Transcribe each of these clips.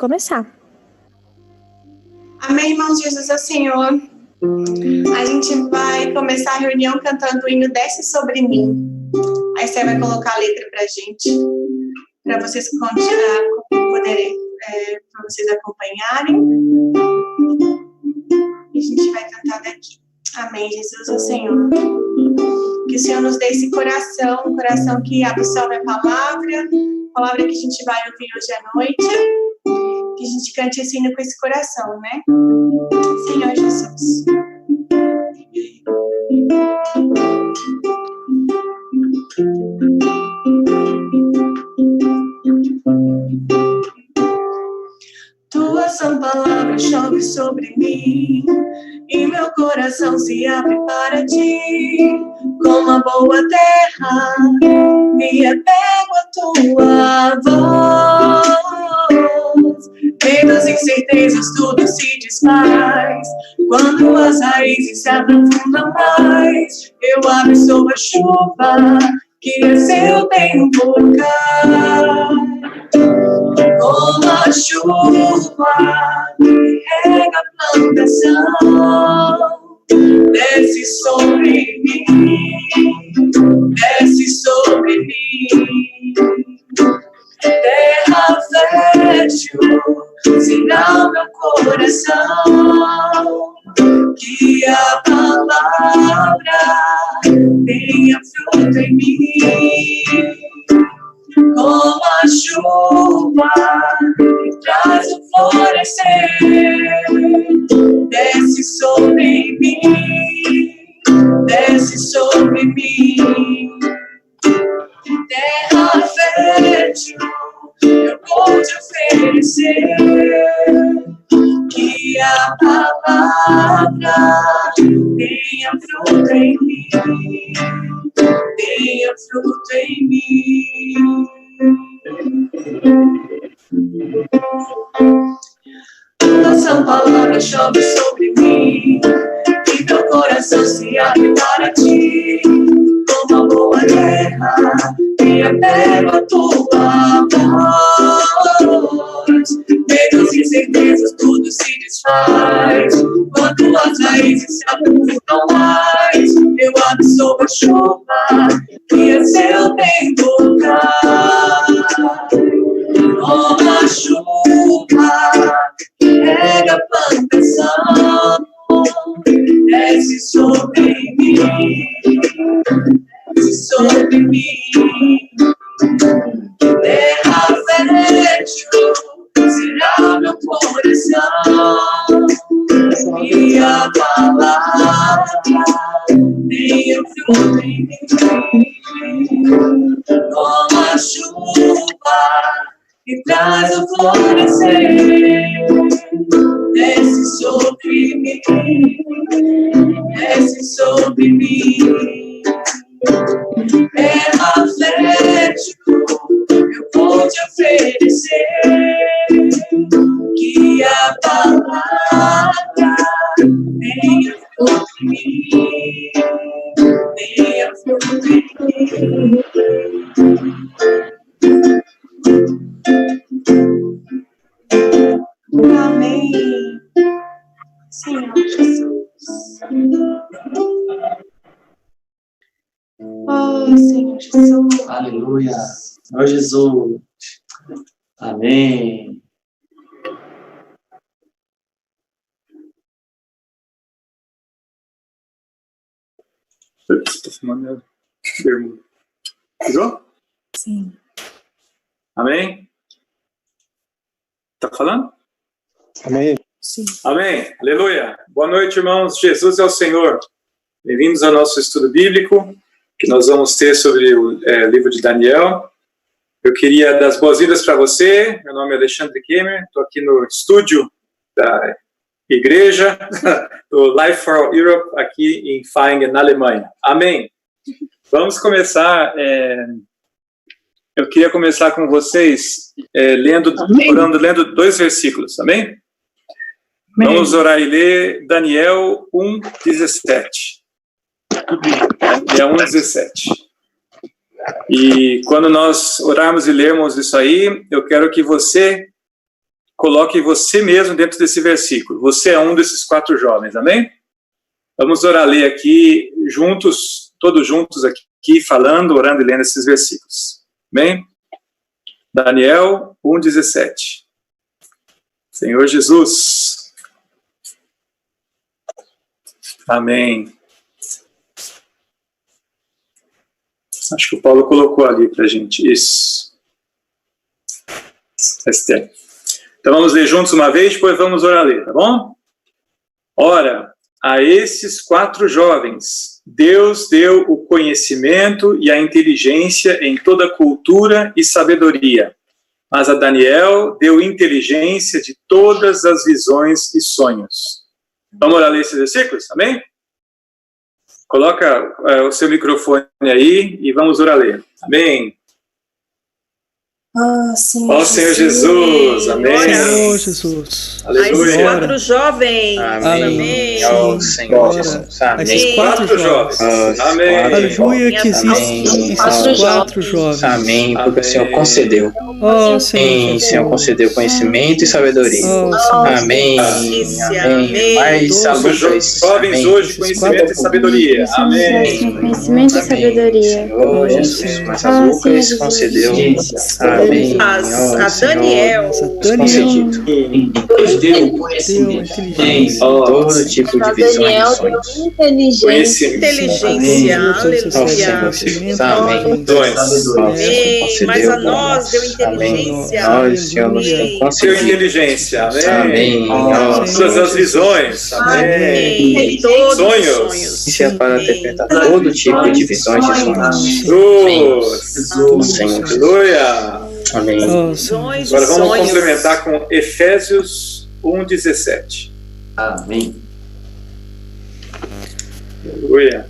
começar. Amém, irmãos, Jesus é o Senhor. A gente vai começar a reunião cantando o hino Desce Sobre Mim. Aí você vai colocar a letra pra gente, para vocês poderem, para vocês acompanharem. E a gente vai cantar daqui. Amém, Jesus é o Senhor. Que o Senhor nos dê esse coração, um coração que absorve a palavra que a gente vai ouvir hoje à noite. Que a gente cante esse hino com esse coração, né? Senhor Jesus. Tua sã palavra chove sobre mim e meu coração se abre para ti. Como a boa terra, me apego à tua voz. Medos e incertezas, tudo se desfaz. Quando as raízes se aprofundam mais, eu absorvo a chuva que é seu tempo cai. Como a chuva que rega a plantação, desce sobre mim, desce sobre mim. Terra fértil, sinal meu coração, que a palavra tenha fruto em mim. Como a chuva que traz o florescer, desce sobre mim, desce sobre mim. Terra fértil, eu vou te oferecer, que a palavra tenha fruto em mim, tenha fruto em mim. Tua palavra chove sobre mim e meu coração se abre para ti. Como a boa terra, me apego à tua voz. Medos e incertezas, tudo se desfaz. Quando as raízes se aprofundam mais, eu absorvo a chuva que é seu tempo cai. Como a chuva que rega a plantação, desce sobre mim, desce sobre mim. Terra fértil, será meu coração, e a palavra tenha fruto em mim. Como a chuva que traz o florescer, desce sobre mim, desce sobre mim. Terra fértil, eu vou te oferecer, que a palavra tenha fruto em mim, tenha fruto em mim. Amém. Senhor Jesus. Oh, Senhor Jesus. Aleluia. Senhor Jesus. Amém. Está filmando a bermuda. Pegou? Sim. Amém? Tá falando? Amém. Sim. Amém. Aleluia. Boa noite, irmãos. Jesus é o Senhor. Bem-vindos ao nosso estudo bíblico, que nós vamos ter sobre o livro de Daniel. Eu queria dar as boas-vindas para você. Meu nome é Alexandre Kemmer. Estou aqui no estúdio da igreja do Life for All Europe, aqui em Vaihingen, na Alemanha. Amém. Vamos começar. Eu queria começar com vocês lendo 2 versículos. Amém? Amém? Vamos orar e ler Daniel 1:17. Daniel 1:17. E quando nós orarmos e lermos isso aí, eu quero que você coloque você mesmo dentro desse versículo. Você é um desses 4 jovens, amém? Vamos orar, ler aqui juntos, todos juntos aqui, falando, orando e lendo esses versículos. Amém? Daniel 1:17. Senhor Jesus. Amém. Acho que o Paulo colocou ali para a gente. Isso. Esther. Então vamos ler juntos uma vez, depois vamos orar, ler, tá bom? Ora, a esses 4 jovens, Deus deu o conhecimento e a inteligência em toda cultura e sabedoria. Mas a Daniel deu inteligência de todas as visões e sonhos. Vamos orar, ler esses versículos, amém? Coloca o seu microfone aí e vamos orar, ler. Amém. Senhor Jesus, amém. Senhor Jesus. Aleluia. As 4 jovens. Amém. Senhor Jesus. Esses 4 jovens. Amém. Aleluia, que existem esses 4 jovens. Amém, porque o Senhor concedeu. Senhor. O Senhor concedeu conhecimento e sabedoria. Amém. Amém. Mais Os jovens hoje, conhecimento e sabedoria. Amém. Conhecimento e sabedoria. Senhor Jesus, mas a Lucas concedeu. Amém. A Daniel. Concedido. Deus deu conhecimento. Todo tipo de visões e sonhos. Inteligência. Aleluia. Amém. Mas a nós deu inteligência. Nós, Senhor, nos tem Deu concedido. inteligência. Amém. Todas as visões. Amém. Sonhos. Isso é para interpretar todo tipo de visões e sonhos. Jesus. Aleluia. Amém. Agora vamos complementar com Efésios 1:17. Amém. Aleluia.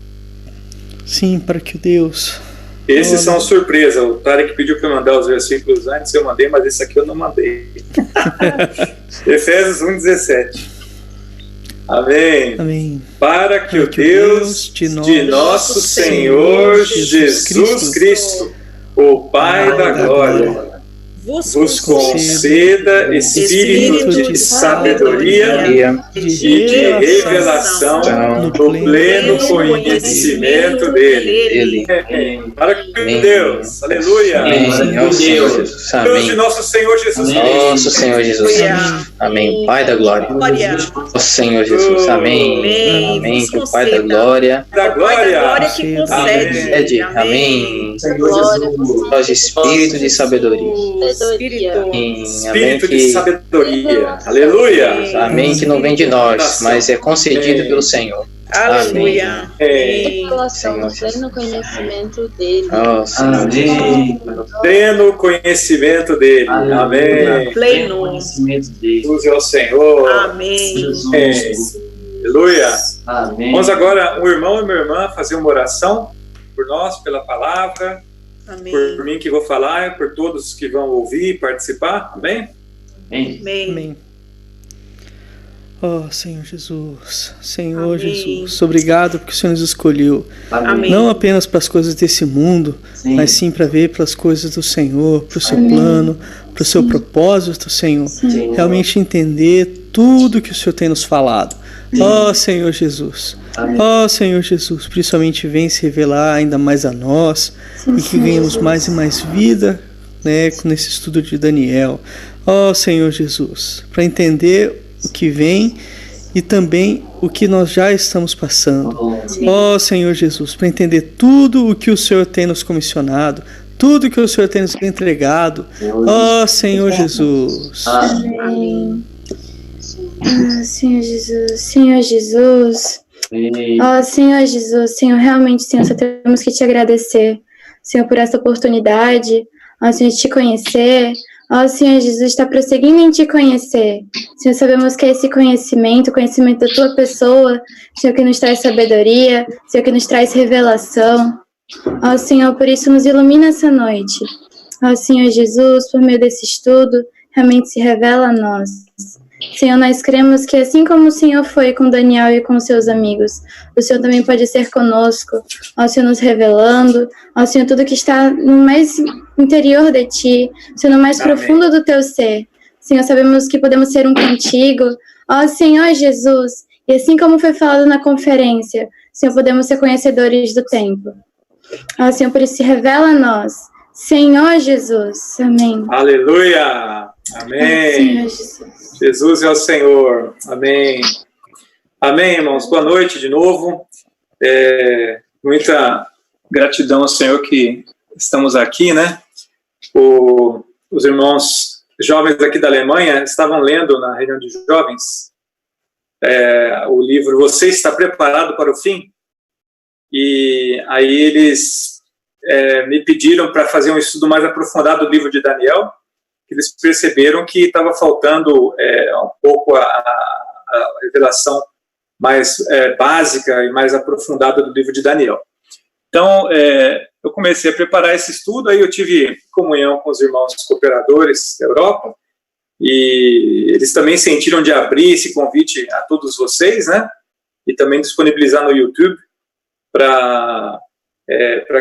Sim, para que o Deus... Esses são surpresa. O Tarek pediu para eu mandar os versículos antes, eu mandei, mas esse aqui eu não mandei. Efésios 1:17. Amém. Amém. Para que o Deus de nosso Senhor Jesus Cristo, o Pai da glória, vos conceda espírito de sabedoria e de revelação no pleno conhecimento dele. Para que Deus, aleluia, Deus de nosso Senhor Jesus Cristo. Nosso Senhor Jesus. Amém. Pai da glória. Nosso Senhor Jesus. Amém. Amém. Que o Pai da glória. Da glória que concede. Amém. Senhor Jesus. Nós espírito de sabedoria. Espírito de sabedoria. Aleluia. Amém. Que não vem de nós, mas é concedido pelo Senhor. Aleluia. Revelação no pleno conhecimento dele. Amém. Pleno conhecimento dele. Amém. Pleno conhecimento dele. Luz ao Senhor. Amém. Jesus. Aleluia. Amém. Vamos agora, um irmão e uma irmã, fazer uma oração por nós, pela palavra, Amém. por mim que vou falar, por todos que vão ouvir e participar. Amém? Amém. Amém. Senhor Jesus, Senhor Amém. Jesus, obrigado porque o Senhor nos escolheu, Amém. não apenas para as coisas desse mundo, Sim. mas sim para ver pelas coisas do Senhor, para o seu plano, para o seu propósito, Senhor, Sim. realmente entender tudo que o Senhor tem nos falado. Senhor Jesus, Amém. Senhor Jesus, principalmente vem se revelar ainda mais a nós e que ganhemos mais e mais vida, né, nesse estudo de Daniel. Senhor Jesus, para entender o que vem e também o que nós já estamos passando. Senhor Jesus, para entender tudo o que o Senhor tem nos comissionado, tudo que o Senhor tem nos entregado. Senhor Jesus. Amém. Senhor Jesus, Senhor Jesus. Senhor Jesus, Senhor, realmente, Senhor, só temos que te agradecer, Senhor, por essa oportunidade, Senhor, de te conhecer. Senhor Jesus, está prosseguindo em te conhecer. Senhor, sabemos que é esse conhecimento, o conhecimento da tua pessoa, Senhor, que nos traz sabedoria, Senhor, que nos traz revelação. Senhor, por isso nos ilumina essa noite. Senhor Jesus, por meio desse estudo, realmente se revela a nós. Senhor, nós cremos que assim como o Senhor foi com Daniel e com seus amigos, o Senhor também pode ser conosco, Senhor, nos revelando, Senhor, tudo que está no mais interior de Ti, Senhor, no mais profundo do Teu ser, Senhor, sabemos que podemos ser um contigo. Ó Senhor Jesus, e assim como foi falado na conferência, Senhor, podemos ser conhecedores do tempo. Ó Senhor, por isso se revela a nós. Senhor Jesus, amém. Aleluia, amém. Senhor Jesus. Jesus é o Senhor, amém. Amém, irmãos, boa noite de novo. Muita gratidão ao Senhor que estamos aqui, né? Os irmãos jovens aqui da Alemanha estavam lendo na reunião de jovens o livro Você Está Preparado para o Fim? E aí eles me pediram para fazer um estudo mais aprofundado do livro de Daniel. Eles perceberam que estava faltando um pouco a revelação mais básica e mais aprofundada do livro de Daniel. Então, eu comecei a preparar esse estudo, aí eu tive comunhão com os irmãos cooperadores da Europa, e eles também sentiram de abrir esse convite a todos vocês, né? E também disponibilizar no YouTube para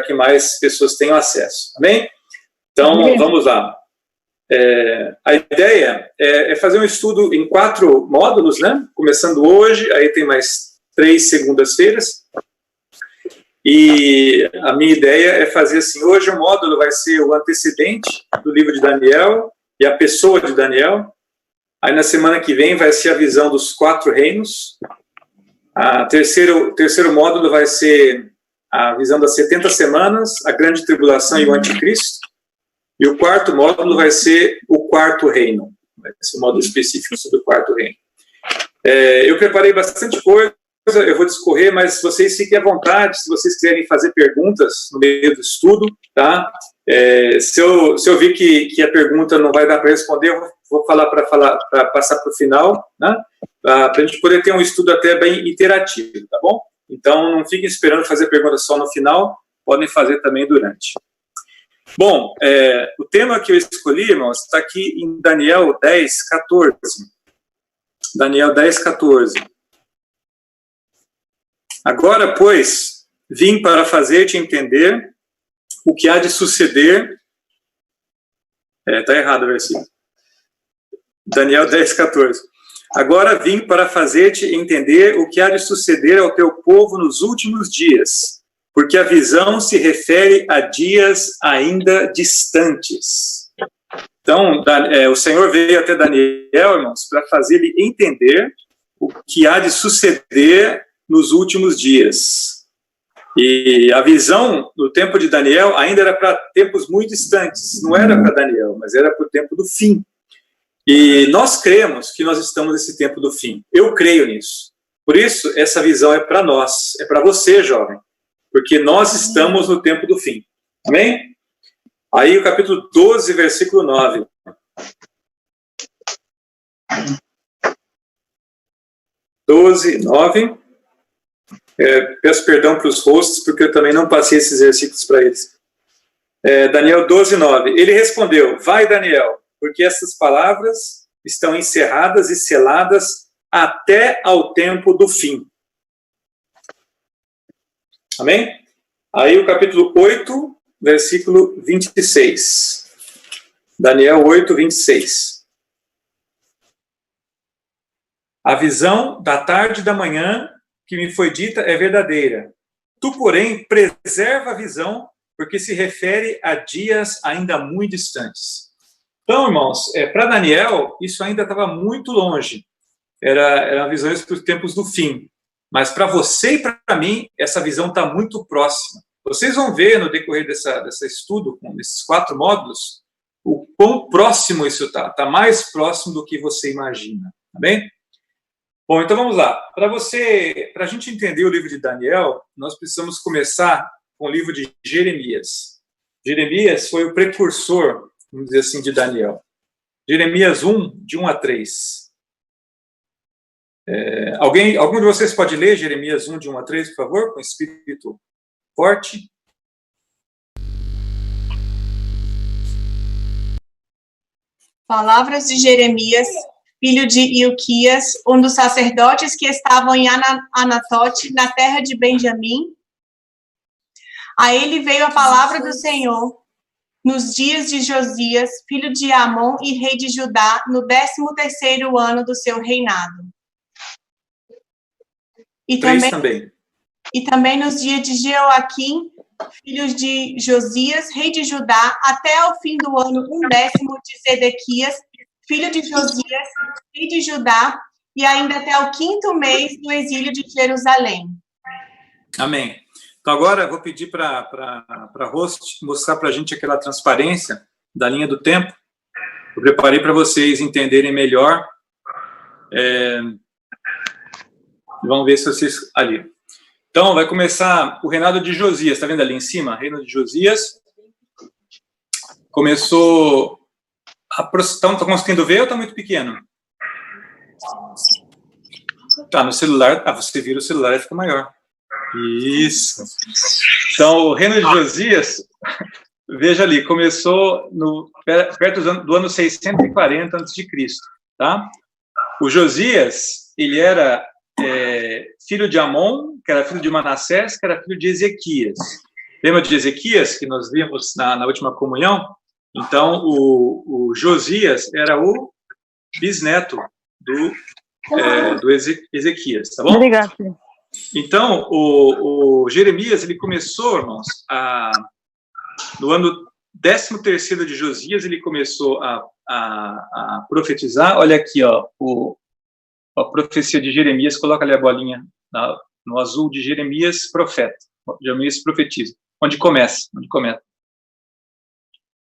que mais pessoas tenham acesso. Amém? Então, vamos lá. A ideia é fazer um estudo em 4 módulos, né? Começando hoje, aí tem mais 3 segundas-feiras. E a minha ideia é fazer assim, hoje o módulo vai ser o antecedente do livro de Daniel e a pessoa de Daniel. Aí na semana que vem vai ser a visão dos 4 reinos. O terceiro módulo vai ser a visão das 70 semanas, a grande tribulação e o anticristo. E o 4º módulo vai ser o 4º reino. Vai ser um módulo específico sobre o 4º reino. Eu preparei bastante coisa, eu vou discorrer, mas vocês fiquem à vontade, se vocês quiserem fazer perguntas no meio do estudo, tá? Se eu vi que a pergunta não vai dar para responder, eu vou falar para passar para o final, né? Para a gente poder ter um estudo até bem interativo, tá bom? Então, não fiquem esperando fazer perguntas só no final, podem fazer também durante. Bom, o tema que eu escolhi, irmãos, está aqui em Daniel 10, 14. Daniel 10, 14. Agora, pois, vim para fazer-te entender o que há de suceder. Está errado o versículo. Daniel 10, 14. Agora vim para fazer-te entender o que há de suceder ao teu povo nos últimos dias, porque a visão se refere a dias ainda distantes. Então, o Senhor veio até Daniel, irmãos, para fazer-lhe entender o que há de suceder nos últimos dias. E a visão no tempo de Daniel ainda era para tempos muito distantes. Não era para Daniel, mas era para o tempo do fim. E nós cremos que nós estamos nesse tempo do fim. Eu creio nisso. Por isso, essa visão é para nós, é para você, jovem. Porque nós estamos no tempo do fim. Amém? Aí o capítulo 12, versículo 9. Peço perdão para os hosts, porque eu também não passei esses versículos para eles. Daniel 12, 9. Ele respondeu, vai, Daniel, porque essas palavras estão encerradas e seladas até ao tempo do fim. Amém? Aí o capítulo 8, versículo 26. Daniel 8, 26. A visão da tarde e da manhã que me foi dita é verdadeira. Tu, porém, preserva a visão, porque se refere a dias ainda muito distantes. Então, irmãos, para Daniel, isso ainda estava muito longe. Eram visões para os tempos do fim. Mas para você e para mim, essa visão está muito próxima. Vocês vão ver no decorrer desse estudo, com esses 4 módulos, o quão próximo isso está. Está mais próximo do que você imagina. Tá bem? Bom, então vamos lá. Para a gente entender o livro de Daniel, nós precisamos começar com o livro de Jeremias. Jeremias foi o precursor, vamos dizer assim, de Daniel. Jeremias 1, de 1 a 3. Algum de vocês pode ler Jeremias 1, de 1 a 3, por favor, com espírito forte? Palavras de Jeremias, filho de Ilquias, um dos sacerdotes que estavam em Anatote, na terra de Benjamim. A ele veio a palavra do Senhor. nos dias de Josias, filho de Amon e rei de Judá, no 13º ano do seu reinado. E também nos dias de Jeoaquim, filho de Josias, rei de Judá, até o fim do ano 10º de Zedequias, filho de Josias, rei de Judá, e ainda até o 5º mês do exílio de Jerusalém. Amém. Então agora eu vou pedir para a host mostrar para a gente aquela transparência da linha do tempo. Eu preparei para vocês entenderem melhor. Vamos ver se vocês... Ali. Então, vai começar o reinado de Josias. Está vendo ali em cima? Reino de Josias. Começou... Estão conseguindo ver ou está muito pequeno? Tá, no celular... você vira o celular e fica maior. Isso. Então, o reino de Josias, veja ali, começou perto do ano 640 a.C., tá? O Josias, ele era filho de Amon, que era filho de Manassés, que era filho de Ezequias. Lembra de Ezequias, que nós vimos na última comunhão? Então, o Josias era o bisneto do Ezequias, tá bom? Obrigado. Então, o Jeremias, ele começou, irmãos, no ano 13º de Josias, ele começou a profetizar. Olha aqui, ó, a profecia de Jeremias, coloca ali a bolinha no azul de Jeremias, profeta. Jeremias profetiza. Onde começa?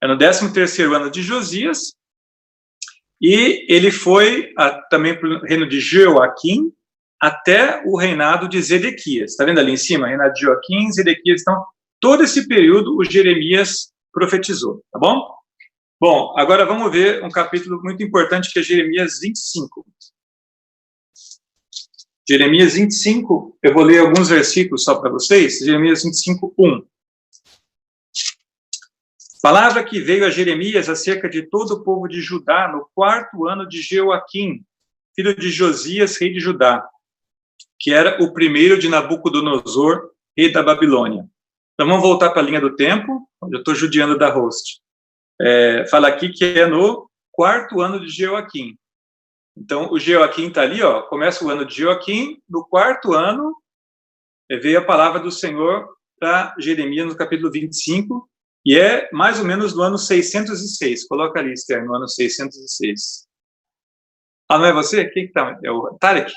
É no 13º ano de Josias, e ele foi também para o reino de Jeoaquim, até o reinado de Zedequias. Está vendo ali em cima? Reinado de Joaquim, Zedequias. Então, todo esse período, o Jeremias profetizou, tá bom? Bom, agora vamos ver um capítulo muito importante, que é Jeremias 25. Jeremias 25, eu vou ler alguns versículos só para vocês. Jeremias 25, 1. Palavra que veio a Jeremias acerca de todo o povo de Judá, no 4º ano de Jeoaquim, filho de Josias, rei de Judá, que era o primeiro de Nabucodonosor, rei da Babilônia. Então, vamos voltar para a linha do tempo, onde eu estou judiando da host. Fala aqui que é no 4º ano de Jeoaquim. Então, o Jeoaquim está ali, ó, começa o ano de Jeoaquim, no 4º ano, veio a palavra do Senhor para Jeremias, no capítulo 25, e é mais ou menos no ano 606. Coloca ali, Esther, no ano 606. Ah, não é você? Quem que está? É o Tarek?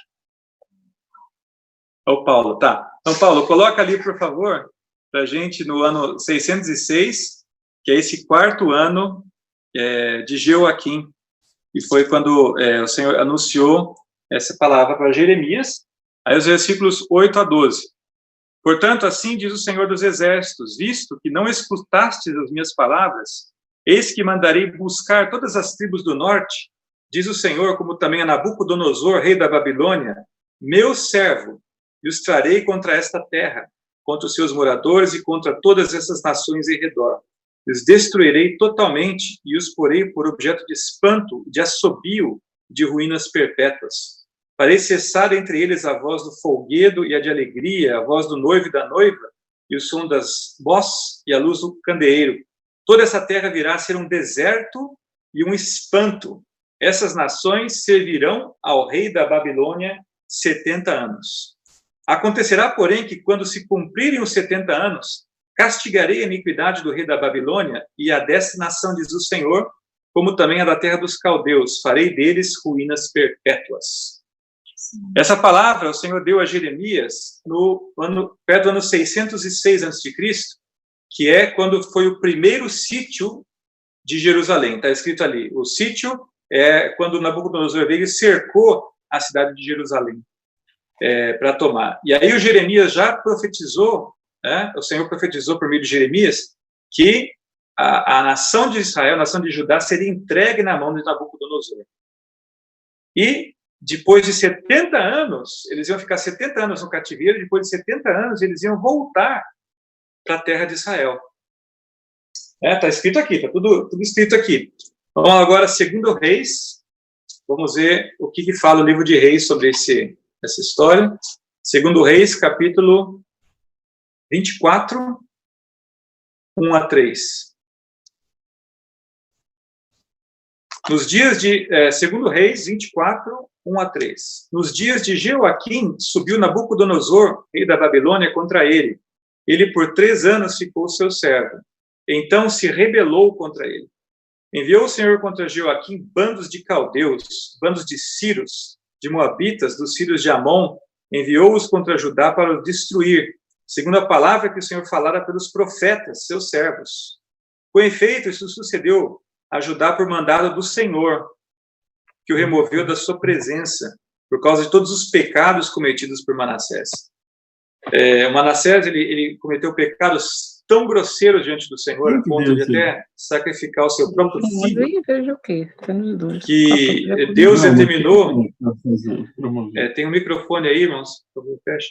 É o Paulo, tá. Então, Paulo, coloca ali, por favor, para a gente no ano 606, que é esse 4º ano de Jeoaquim, e foi quando o Senhor anunciou essa palavra para Jeremias. Aí os versículos 8 a 12. Portanto, assim diz o Senhor dos Exércitos, visto que não escutastes as minhas palavras, eis que mandarei buscar todas as tribos do norte, diz o Senhor, como também a Nabucodonosor, rei da Babilônia, meu servo, e os trarei contra esta terra, contra os seus moradores e contra todas essas nações em redor. Os destruirei totalmente e os porei por objeto de espanto, de assobio, de ruínas perpétuas. Farei cessar entre eles a voz do folguedo e a de alegria, a voz do noivo e da noiva, e o som das vozes e a luz do candeeiro. Toda essa terra virá a ser um deserto e um espanto. Essas nações servirão ao rei da Babilônia 70 anos. Acontecerá, porém, que quando se cumprirem os 70 anos, castigarei a iniquidade do rei da Babilônia e a desta nação, diz o Senhor, como também a da terra dos caldeus. Farei deles ruínas perpétuas. Sim. Essa palavra o Senhor deu a Jeremias perto do ano 606 a.C., que é quando foi o primeiro sítio de Jerusalém. Está escrito ali. O sítio é quando Nabucodonosor veio e cercou a cidade de Jerusalém. Para tomar. E aí o Jeremias já profetizou, o Senhor profetizou por meio de Jeremias, que a nação de Israel, a nação de Judá, seria entregue na mão de Nabucodonosor. E depois de 70 anos, eles iam ficar 70 anos no cativeiro, depois de 70 anos eles iam voltar para a terra de Israel. Está escrito aqui, está tudo escrito aqui. Vamos agora, 2 Reis, vamos ver o que fala o livro de Reis sobre essa história. 2 Reis, capítulo 24, 1 a 3. Nos dias de 2 Reis 24, 1 a 3. Nos dias de Jeoaquim, subiu Nabucodonosor, rei da Babilônia, contra ele. Ele por 3 anos ficou seu servo. Então se rebelou contra ele. Enviou o Senhor contra Jeoaquim bandos de caldeus, bandos de sírios, de moabitas, dos filhos de Amon, enviou-os contra Judá para o destruir, segundo a palavra que o Senhor falara pelos profetas, seus servos. Com efeito, isso sucedeu a Judá por mandado do Senhor, que o removeu da sua presença, por causa de todos os pecados cometidos por Manassés. Manassés, ele cometeu pecados tão grosseiros diante do Senhor, a ponto de até sacrificar o seu próprio filho, que Deus determinou... tem um microfone aí, irmãos, por favor, fecha.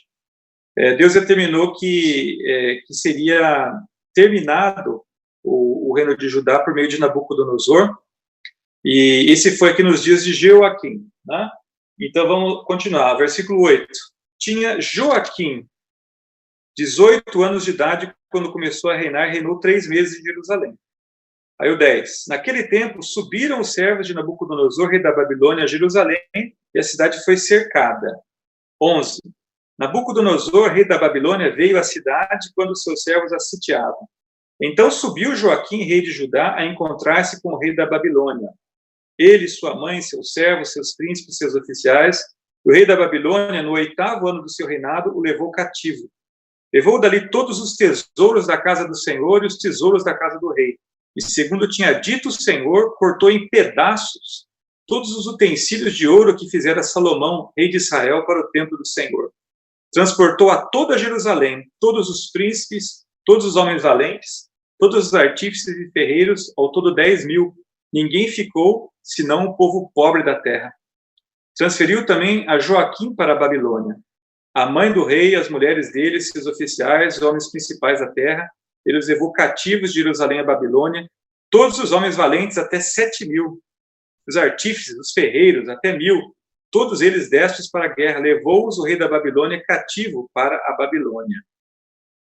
Deus determinou que seria terminado o reino de Judá por meio de Nabucodonosor, e esse foi aqui nos dias de Jeoaquim, né? Então vamos continuar, versículo 8. Tinha Joaquim 18 anos de idade quando começou a reinar, reinou 3 meses em Jerusalém. Aí o 10. Naquele tempo subiram os servos de Nabucodonosor, rei da Babilônia, a Jerusalém, e a cidade foi cercada. 11. Nabucodonosor, rei da Babilônia, veio à cidade quando seus servos a sitiavam. Então subiu Joaquim, rei de Judá, a encontrar-se com o rei da Babilônia. Ele, sua mãe, seus servos, seus príncipes, seus oficiais. O rei da Babilônia, no 8º ano do seu reinado, o levou cativo. Levou dali todos os tesouros da casa do Senhor e os tesouros da casa do rei. E segundo tinha dito o Senhor, cortou em pedaços todos os utensílios de ouro que fizera Salomão, rei de Israel, para o templo do Senhor. Transportou a toda Jerusalém, todos os príncipes, todos os homens valentes, todos os artífices e ferreiros, ao todo 10.000. Ninguém ficou, senão o povo pobre da terra. Transferiu também a Joaquim para a Babilônia. A mãe do rei, as mulheres dele, seus oficiais, os homens principais da terra, ele os levou cativos de Jerusalém à Babilônia, todos os homens valentes, até 7.000. Os artífices, os ferreiros, até 1.000. Todos eles destes para a guerra. Levou-os o rei da Babilônia cativo para a Babilônia.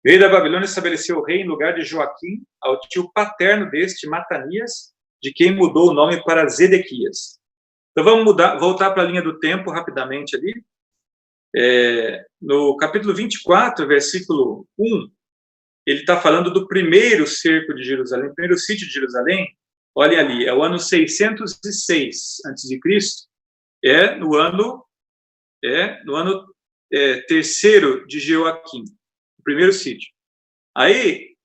O rei da Babilônia estabeleceu o rei em lugar de Joaquim, ao tio paterno deste, Matanias, de quem mudou o nome para Zedequias. Então vamos voltar para a linha do tempo rapidamente ali. No capítulo 24, versículo 1, ele está falando do primeiro cerco de Jerusalém, primeiro sítio de Jerusalém. Olhem ali, é o ano 606 a.C., no ano terceiro de Jeoaquim, o primeiro sítio. Aí,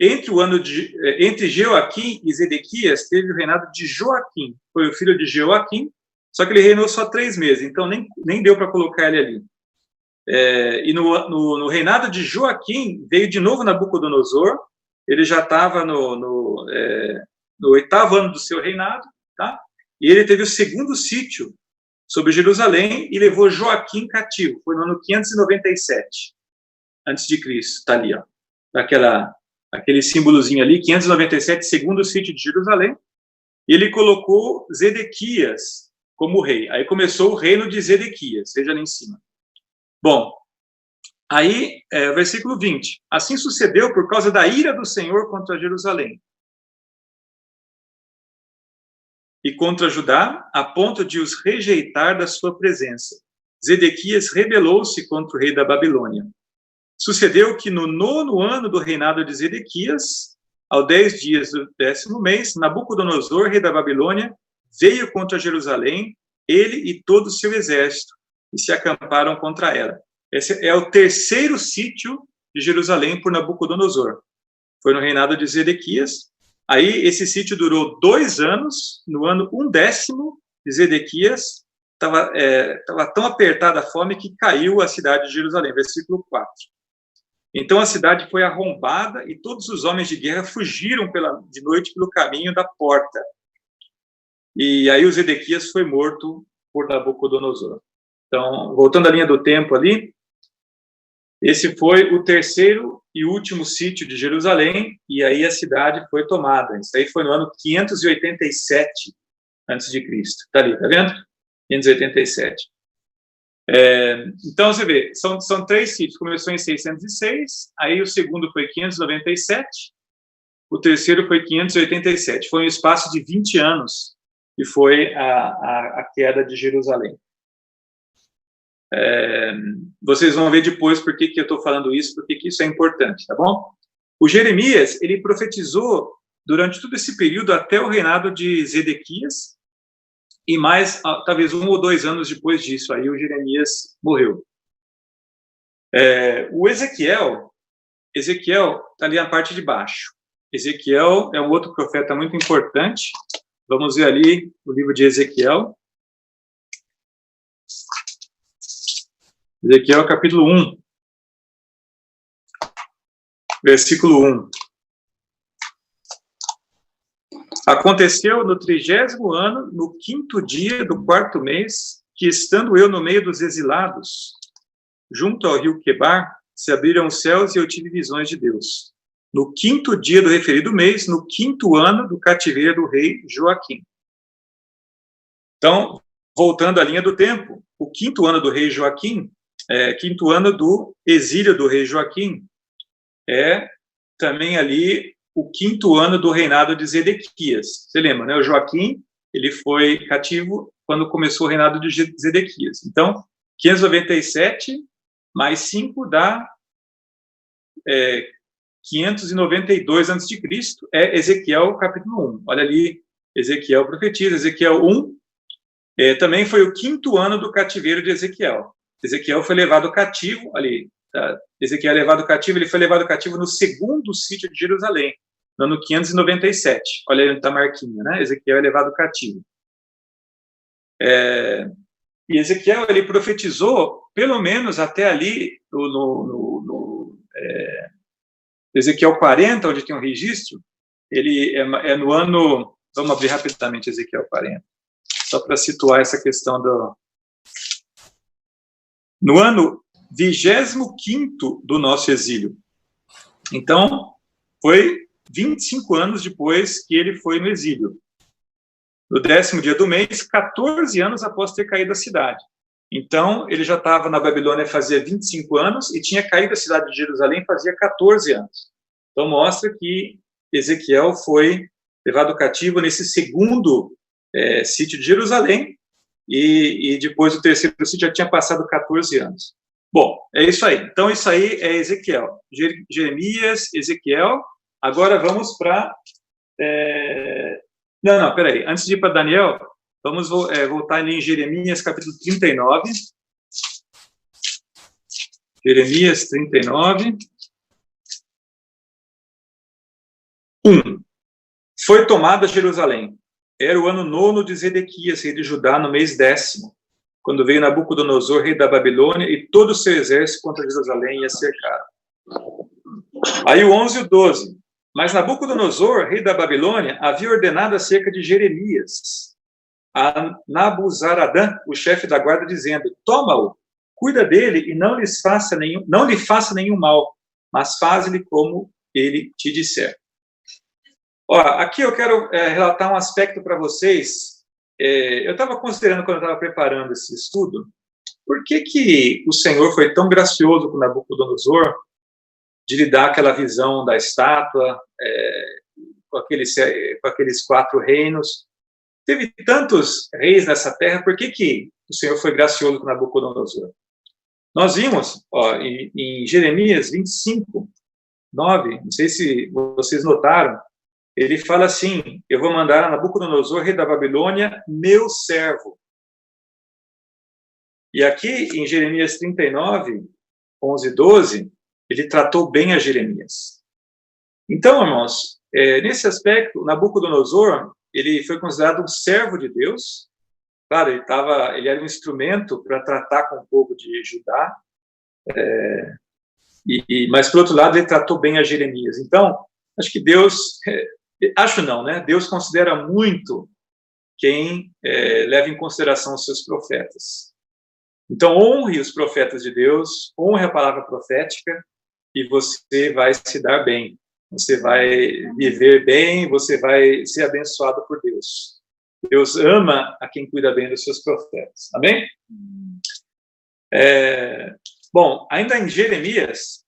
entre Jeoaquim e Zedequias, teve o reinado de Joaquim, foi o filho de Jeoaquim, só que ele reinou só 3 meses, então nem deu para colocar ele ali. E no reinado de Joaquim, veio de novo Nabucodonosor, ele já estava no 8º ano do seu reinado, tá? E ele teve o segundo sítio sobre Jerusalém e levou Joaquim cativo, foi no ano 597 a.C., está ali, ó, aquele símbolozinho ali, 597, segundo sítio de Jerusalém, e ele colocou Zedequias como rei. Aí começou o reino de Zedequias, veja ali em cima. Bom, aí, versículo 20. Assim sucedeu por causa da ira do Senhor contra Jerusalém e contra Judá, a ponto de os rejeitar da sua presença. Zedequias rebelou-se contra o rei da Babilônia. Sucedeu que no 9º ano do reinado de Zedequias, ao 10 dias do 10º mês, Nabucodonosor, rei da Babilônia, veio contra Jerusalém, ele e todo o seu exército, e se acamparam contra ela. Esse é o terceiro sítio de Jerusalém por Nabucodonosor. Foi no reinado de Zedequias. Aí esse sítio durou 2 anos, no ano 1/10 de Zedequias, estava tão apertada a fome que caiu a cidade de Jerusalém, versículo 4. Então a cidade foi arrombada e todos os homens de guerra fugiram de noite pelo caminho da porta. E aí o Zedequias foi morto por Nabucodonosor. Então, voltando à linha do tempo ali, esse foi o terceiro e último sítio de Jerusalém, e aí a cidade foi tomada. Isso aí foi no ano 587 a.C. Está ali, tá vendo? 587. Então, você vê, são 3 sítios. Começou em 606, aí o segundo foi 597, o terceiro foi 587. Foi um espaço de 20 anos que foi a queda de Jerusalém. Vocês vão ver depois por que eu estou falando isso, por que isso é importante, tá bom? O Jeremias, ele profetizou durante todo esse período até o reinado de Zedequias, e mais, talvez 1 ou 2 anos depois disso, aí o Jeremias morreu. O Ezequiel está ali na parte de baixo. Ezequiel é um outro profeta muito importante. Vamos ver ali o livro de Ezequiel. Ezequiel, capítulo 1, versículo 1. Aconteceu no 30º ano, no 5º dia do 4º mês, que estando eu no meio dos exilados, junto ao rio Quebar, se abriram os céus e eu tive visões de Deus. No 5º dia do referido mês, no 5º ano do cativeiro do rei Joaquim. Então, voltando à linha do tempo, o 5º ano do rei Joaquim, 5º ano do exílio do rei Joaquim, é também ali o 5º ano do reinado de Zedequias. Você lembra, né? O Joaquim, ele foi cativo quando começou o reinado de Zedequias. Então, 597 mais 5 dá 592 a.C., é Ezequiel capítulo 1. Olha ali, Ezequiel profetiza, Ezequiel 1, também foi o 5º ano do cativeiro de Ezequiel. Ezequiel foi levado cativo, ali, tá? Ezequiel é levado cativo, ele foi levado cativo no 2º sítio de Jerusalém, no ano 597. Olha aí onde está a marquinha, né? Ezequiel é levado cativo. E Ezequiel, ele profetizou, pelo menos até ali, Ezequiel 40, onde tem um registro, ele é no ano... Vamos abrir rapidamente Ezequiel 40, só para situar essa questão do... No ano 25º do nosso exílio. Então, foi 25 anos depois que ele foi no exílio. No 10º dia do mês, 14 anos após ter caído a cidade. Então, ele já estava na Babilônia fazia 25 anos e tinha caído a cidade de Jerusalém fazia 14 anos. Então, mostra que Ezequiel foi levado cativo nesse 2º sítio de Jerusalém e depois o 3º sítio já tinha passado 14 anos. Bom, é isso aí. Então, isso aí é Ezequiel. Jeremias, Ezequiel. Agora vamos para... Não, peraí. Antes de ir para Daniel, vamos voltar ali em Jeremias, capítulo 39. Jeremias 39. 1. Foi tomada Jerusalém. Era o ano 9º de Zedequias, rei de Judá, no mês 10º, quando veio Nabucodonosor, rei da Babilônia, e todo o seu exército contra Jerusalém e a cercaram. Aí o 11 e o 12. Mas Nabucodonosor, rei da Babilônia, havia ordenado acerca de Jeremias a Nabuzaradã, o chefe da guarda, dizendo: toma-o, cuida dele e não lhe faça nenhum mal, mas faze-lhe como ele te disser. Ó, aqui eu quero relatar um aspecto para vocês. Eu estava considerando, quando eu estava preparando esse estudo, por que o Senhor foi tão gracioso com Nabucodonosor de lhe dar aquela visão da estátua, com aqueles 4 reinos. Teve tantos reis nessa terra, por que o Senhor foi gracioso com Nabucodonosor? Nós vimos em Jeremias 25, 9, não sei se vocês notaram, ele fala assim: eu vou mandar a Nabucodonosor, rei da Babilônia, meu servo. E aqui em Jeremias 39, 11 e 12, ele tratou bem a Jeremias. Então, irmãos, nesse aspecto, Nabucodonosor, ele foi considerado um servo de Deus. Claro, ele era um instrumento para tratar com o povo de Judá, mas, por outro lado, ele tratou bem a Jeremias. Então, acho que Deus... acho não, né? Deus considera muito quem leva em consideração os seus profetas. Então, honre os profetas de Deus, honre a palavra profética, e você vai se dar bem. Você vai viver bem, você vai ser abençoado por Deus. Deus ama a quem cuida bem dos seus profetas. Amém? Bom, ainda em Jeremias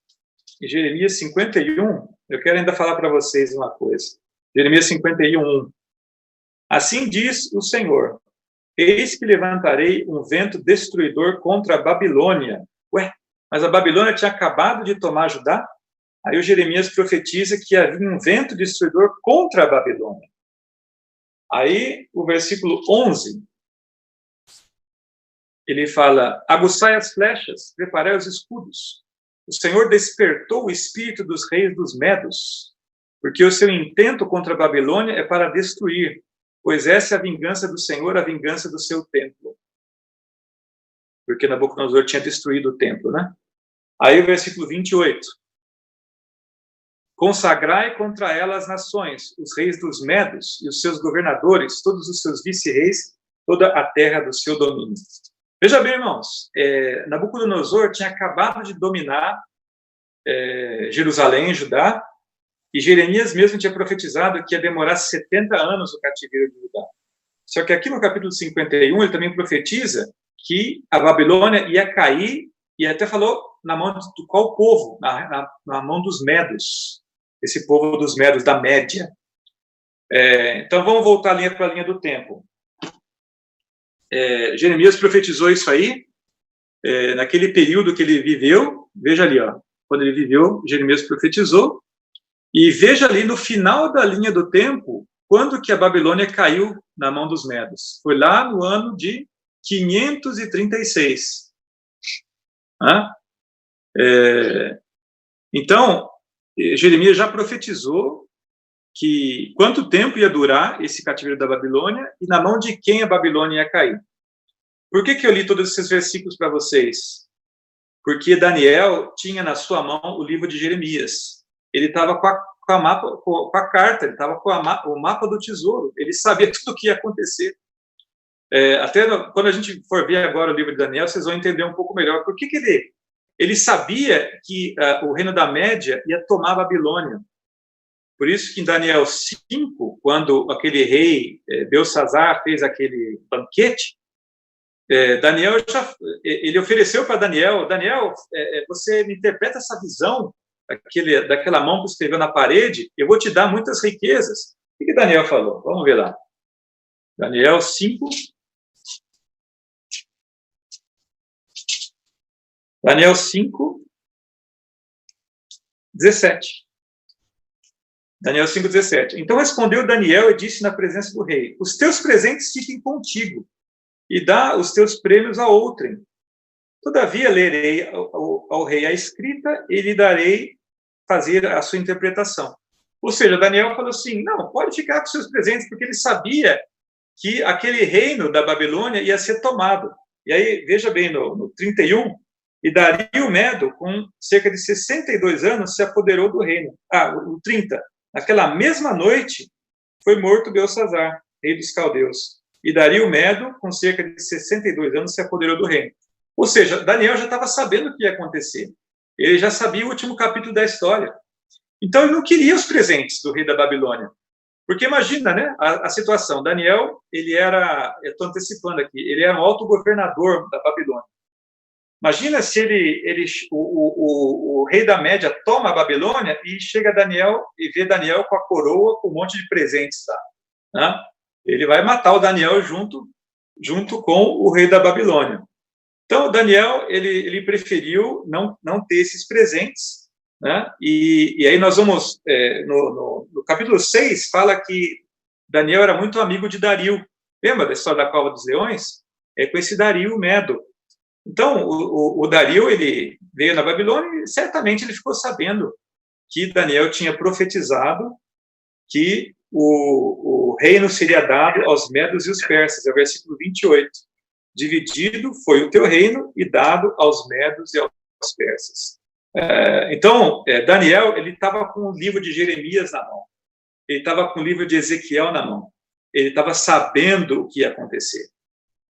51, eu quero ainda falar para vocês uma coisa. Jeremias 51, 1. Assim diz o Senhor, eis que levantarei um vento destruidor contra a Babilônia. Ué, mas a Babilônia tinha acabado de tomar Judá? Aí o Jeremias profetiza que havia um vento destruidor contra a Babilônia. Aí o versículo 11, ele fala, aguçai as flechas, preparai os escudos. O Senhor despertou o espírito dos reis dos Medos, porque o seu intento contra a Babilônia é para destruir, pois essa é a vingança do Senhor, a vingança do seu templo. Porque Nabucodonosor tinha destruído o templo, né? Aí o versículo 28. Consagrai contra ela as nações, os reis dos Medos e os seus governadores, todos os seus vice-reis, toda a terra do seu domínio. Veja bem, irmãos, Nabucodonosor tinha acabado de dominar Jerusalém, Judá, e Jeremias mesmo tinha profetizado que ia demorar 70 anos o cativeiro de Judá. Só que aqui no capítulo 51, ele também profetiza que a Babilônia ia cair, e até falou na mão do qual povo? Na mão dos Medos, esse povo dos Medos, da Média. Então vamos voltar para a linha do tempo. Jeremias profetizou isso aí, naquele período que ele viveu, veja ali, ó, quando ele viveu, Jeremias profetizou, e veja ali no final da linha do tempo, quando que a Babilônia caiu na mão dos Medos. Foi lá no ano de 536. Então, Jeremias já profetizou que quanto tempo ia durar esse cativeiro da Babilônia e na mão de quem a Babilônia ia cair. Por que eu li todos esses versículos para vocês? Porque Daniel tinha na sua mão o livro de Jeremias. Ele estava com a carta, ele estava com o mapa do tesouro. Ele sabia tudo o que ia acontecer. Até quando a gente for ver agora o livro de Daniel, vocês vão entender um pouco melhor. Por que ele sabia que o reino da Média ia tomar a Babilônia. Por isso que em Daniel 5, quando aquele rei Belsazar fez aquele banquete, Daniel ele ofereceu para Daniel, você me interpreta essa visão daquela mão que escreveu na parede, eu vou te dar muitas riquezas. O que Daniel falou? Vamos ver lá. Daniel 5. Daniel 5, 17. Daniel 5, 17. Então respondeu Daniel e disse na presença do rei, os teus presentes fiquem contigo, e dá os teus prêmios a outrem. Todavia lerei ao rei a escrita e lhe darei fazer a sua interpretação. Ou seja, Daniel falou assim, não, pode ficar com seus presentes, porque ele sabia que aquele reino da Babilônia ia ser tomado. E aí, veja bem, no 31, e Dario Medo, com cerca de 62 anos, se apoderou do reino. O 30. Naquela mesma noite, foi morto Belsazar, rei dos caldeus. E Dario Medo, com cerca de 62 anos, se apoderou do reino. Ou seja, Daniel já estava sabendo o que ia acontecer. Ele já sabia o último capítulo da história. Então, ele não queria os presentes do rei da Babilônia. Porque imagina, né, a situação. Daniel, ele era, eu estou antecipando aqui, ele era um alto governador da Babilônia. Imagina se o rei da Média toma a Babilônia e chega Daniel e vê Daniel com a coroa, com um monte de presentes lá. Né? Ele vai matar o Daniel junto com o rei da Babilônia. Então, Daniel, ele preferiu não ter esses presentes, né? E aí nós vamos, no capítulo 6, fala que Daniel era muito amigo de Dario. Lembra da história da Cova dos Leões? Com esse Dario Medo. Então, o Dario, ele veio na Babilônia e certamente ele ficou sabendo que Daniel tinha profetizado que o reino seria dado aos medos e os persas. É o versículo 28. Dividido foi o teu reino e dado aos medos e aos persas. Então, Daniel, ele estava com o livro de Jeremias na mão. Ele estava com o livro de Ezequiel na mão. Ele estava sabendo o que ia acontecer.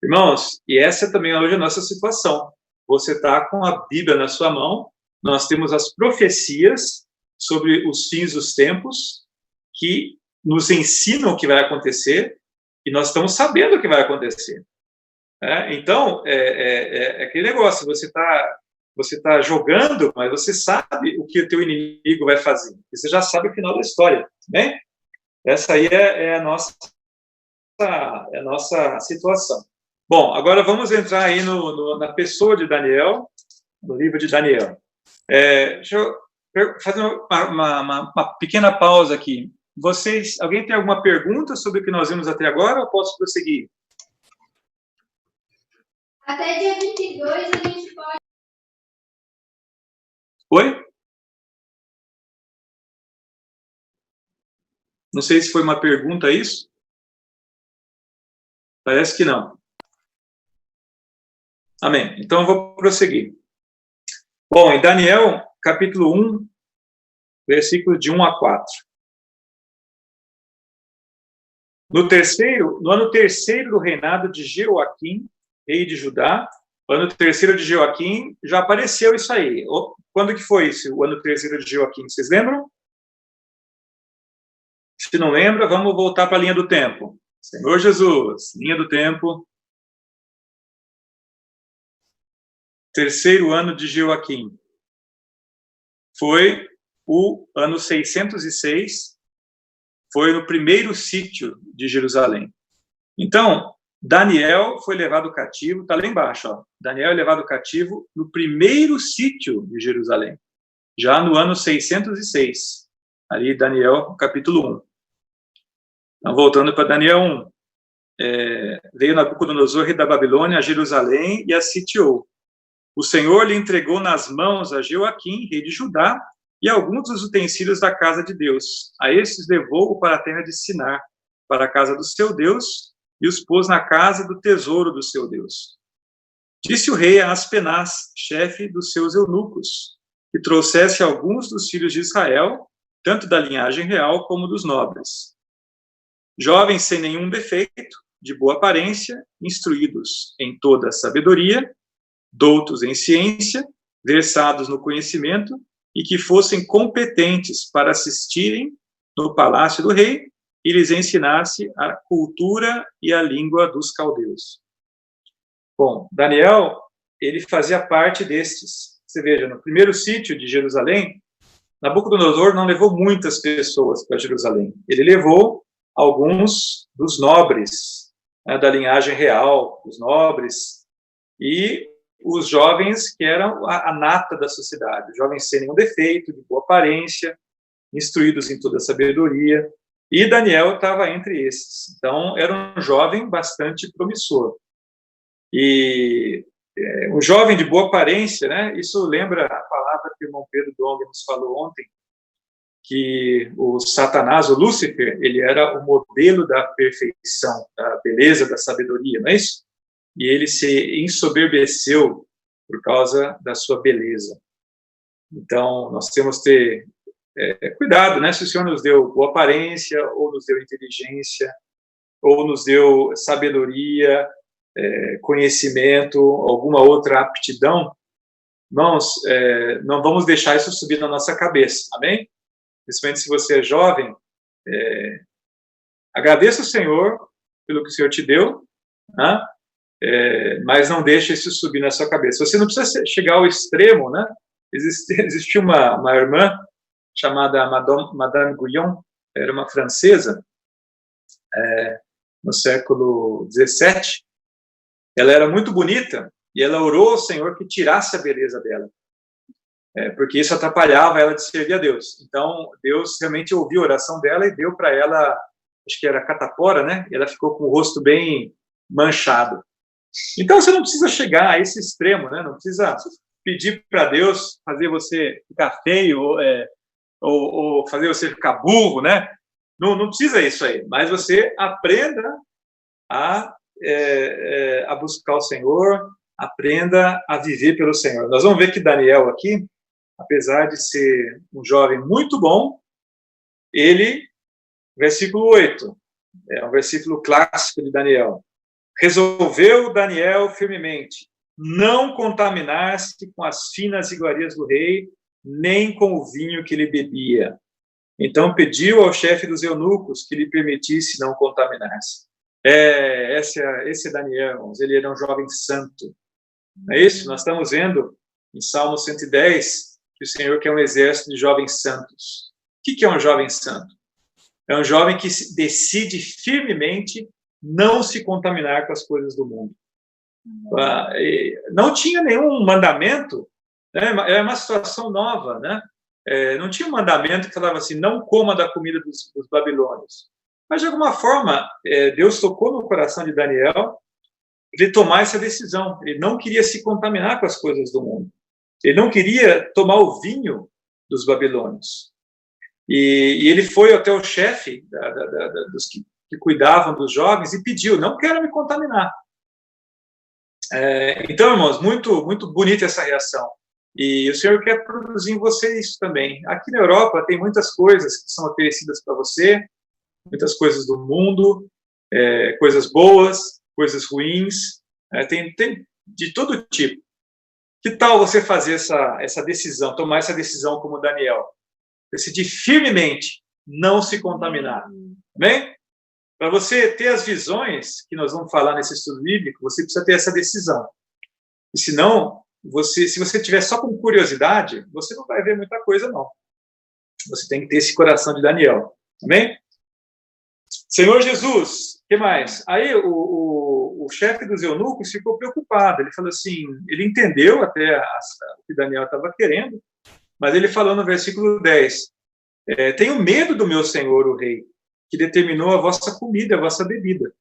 Irmãos, e essa também é hoje a nossa situação. Você está com a Bíblia na sua mão, nós temos as profecias sobre os fins dos tempos, que nos ensinam o que vai acontecer, e nós estamos sabendo o que vai acontecer. Então, aquele negócio, você está jogando, mas você sabe o que o teu inimigo vai fazer. Você já sabe o final da história, né? Essa aí é a nossa nossa situação. Bom, agora vamos entrar aí na pessoa de Daniel, no livro de Daniel. Deixa eu fazer uma pequena pausa aqui. Alguém tem alguma pergunta sobre o que nós vimos até agora, ou posso prosseguir? Até dia 22 a gente pode... Oi? Não sei se foi uma pergunta isso. Parece que não. Amém. Então eu vou prosseguir. Bom, em Daniel, capítulo 1, versículos de 1 a 4. No ano terceiro do reinado de Jeoaquim, rei de Judá, o ano terceiro de Jeoaquim, já apareceu isso aí. Quando que foi isso, o ano terceiro de Jeoaquim? Vocês lembram? Se não lembra, vamos voltar para a linha do tempo. Senhor Jesus, linha do tempo. Terceiro ano de Jeoaquim. Foi o ano 606, foi no primeiro sítio de Jerusalém. Então, Daniel foi levado cativo, está lá embaixo, ó. Daniel é levado cativo no primeiro sítio de Jerusalém, já no ano 606. Ali, Daniel, capítulo 1. Então, voltando para Daniel 1. Veio Nabucodonosor, rei da Babilônia, a Jerusalém e a sitiou. O Senhor lhe entregou nas mãos a Jeoaquim, rei de Judá, e alguns dos utensílios da casa de Deus. A estes levou-o para a terra de Sinar, para a casa do seu Deus, e os pôs na casa do tesouro do seu Deus. Disse o rei a Aspenaz, chefe dos seus eunucos, que trouxesse alguns dos filhos de Israel, tanto da linhagem real como dos nobres. Jovens sem nenhum defeito, de boa aparência, instruídos em toda a sabedoria, doutos em ciência, versados no conhecimento, e que fossem competentes para assistirem no palácio do rei e lhes ensinasse a cultura e a língua dos caldeus. Bom, Daniel, ele fazia parte destes. Você veja, no primeiro sítio de Jerusalém, Nabucodonosor não levou muitas pessoas para Jerusalém. Ele levou alguns dos nobres, né, da linhagem real, os nobres, e os jovens que eram a nata da sociedade, jovens sem nenhum defeito, de boa aparência, instruídos em toda a sabedoria, e Daniel estava entre esses. Então, era um jovem bastante promissor. E um jovem de boa aparência, né? Isso lembra a palavra que o irmão Pedro Dong nos falou ontem, que o Satanás, o Lúcifer, ele era o modelo da perfeição, da beleza, da sabedoria, não é isso? E ele se ensoberbeceu por causa da sua beleza. Então, nós temos que ter cuidado, né? Se o Senhor nos deu boa aparência, ou nos deu inteligência, ou nos deu sabedoria, conhecimento, alguma outra aptidão, irmãos, não vamos deixar isso subir na nossa cabeça, amém? Principalmente se você é jovem, agradeça o Senhor pelo que o Senhor te deu, né? Mas não deixe isso subir na sua cabeça. Você não precisa chegar ao extremo, né? Existiu uma irmã chamada Madame Guyon, era uma francesa, no século XVII. Ela era muito bonita e ela orou ao Senhor que tirasse a beleza dela, porque isso atrapalhava ela de servir a Deus. Então, Deus realmente ouviu a oração dela e deu para ela, acho que era catapora, né? E ela ficou com o rosto bem manchado. Então, você não precisa chegar a esse extremo, né? Não precisa pedir para Deus fazer você ficar feio ou fazer você ficar burro, né? Não precisa isso aí. Mas você aprenda a buscar o Senhor, aprenda a viver pelo Senhor. Nós vamos ver que Daniel aqui, apesar de ser um jovem muito bom, ele, versículo 8, é um versículo clássico de Daniel. Resolveu Daniel firmemente não contaminar-se com as finas iguarias do rei, nem com o vinho que ele bebia. Então pediu ao chefe dos eunucos que lhe permitisse não contaminar-se. Esse é Daniel, irmãos, ele era um jovem santo. Não é isso? Nós estamos vendo em Salmo 110 que o Senhor quer um exército de jovens santos. O que é um jovem santo? É um jovem que decide firmemente não se contaminar com as coisas do mundo. Não tinha nenhum mandamento, né? É uma situação nova, né? Não tinha um mandamento que falava assim, não coma da comida dos babilônios. Mas, de alguma forma, Deus tocou no coração de Daniel de tomar essa decisão. Ele não queria se contaminar com as coisas do mundo. Ele não queria tomar o vinho dos babilônios. E ele foi até o chefe dos que cuidavam dos jovens e pediu, não quero me contaminar. Então, irmãos, muito, muito bonita essa reação. E o Senhor quer produzir em você isso também. Aqui na Europa tem muitas coisas que são oferecidas para você, muitas coisas do mundo, coisas boas, coisas ruins, tem de todo tipo. Que tal você fazer essa decisão, tomar essa decisão como Daniel? Decidir firmemente não se contaminar. Amém? Para você ter as visões que nós vamos falar nesse estudo bíblico, você precisa ter essa decisão. E senão, se você tiver só com curiosidade, você não vai ver muita coisa, não. Você tem que ter esse coração de Daniel. Amém? Senhor Jesus, o que mais? Aí o chefe dos eunucos ficou preocupado. Ele falou assim, ele entendeu até o que Daniel estava querendo, mas ele falou no versículo 10, tenho medo do meu senhor, o rei, que determinou a vossa comida, a vossa bebida.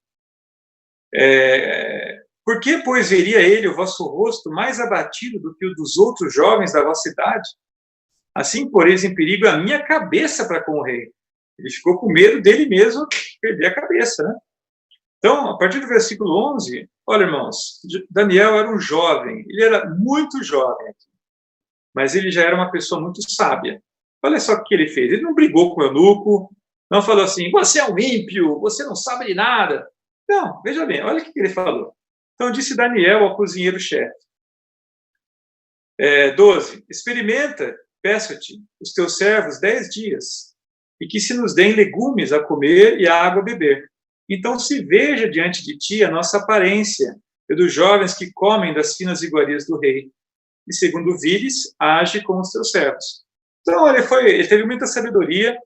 Por que, pois, veria ele o vosso rosto mais abatido do que o dos outros jovens da vossa idade? Assim, poreis em perigo a minha cabeça para com o rei. Ele ficou com medo dele mesmo perder a cabeça, né? Então, a partir do versículo 11, olha, irmãos, Daniel era um jovem, ele era muito jovem aqui, mas ele já era uma pessoa muito sábia. Olha só o que ele fez, ele não brigou com o eunuco, não falou assim, você é um ímpio, você não sabe de nada. Não, veja bem, olha o que ele falou. Então, disse Daniel ao cozinheiro-chefe. 12, experimenta, peço-te, os teus servos 10 dias, e que se nos deem legumes a comer e a água a beber. Então se veja diante de ti a nossa aparência, e dos jovens que comem das finas iguarias do rei. E segundo vires, age com os teus servos. Então ele teve muita sabedoria,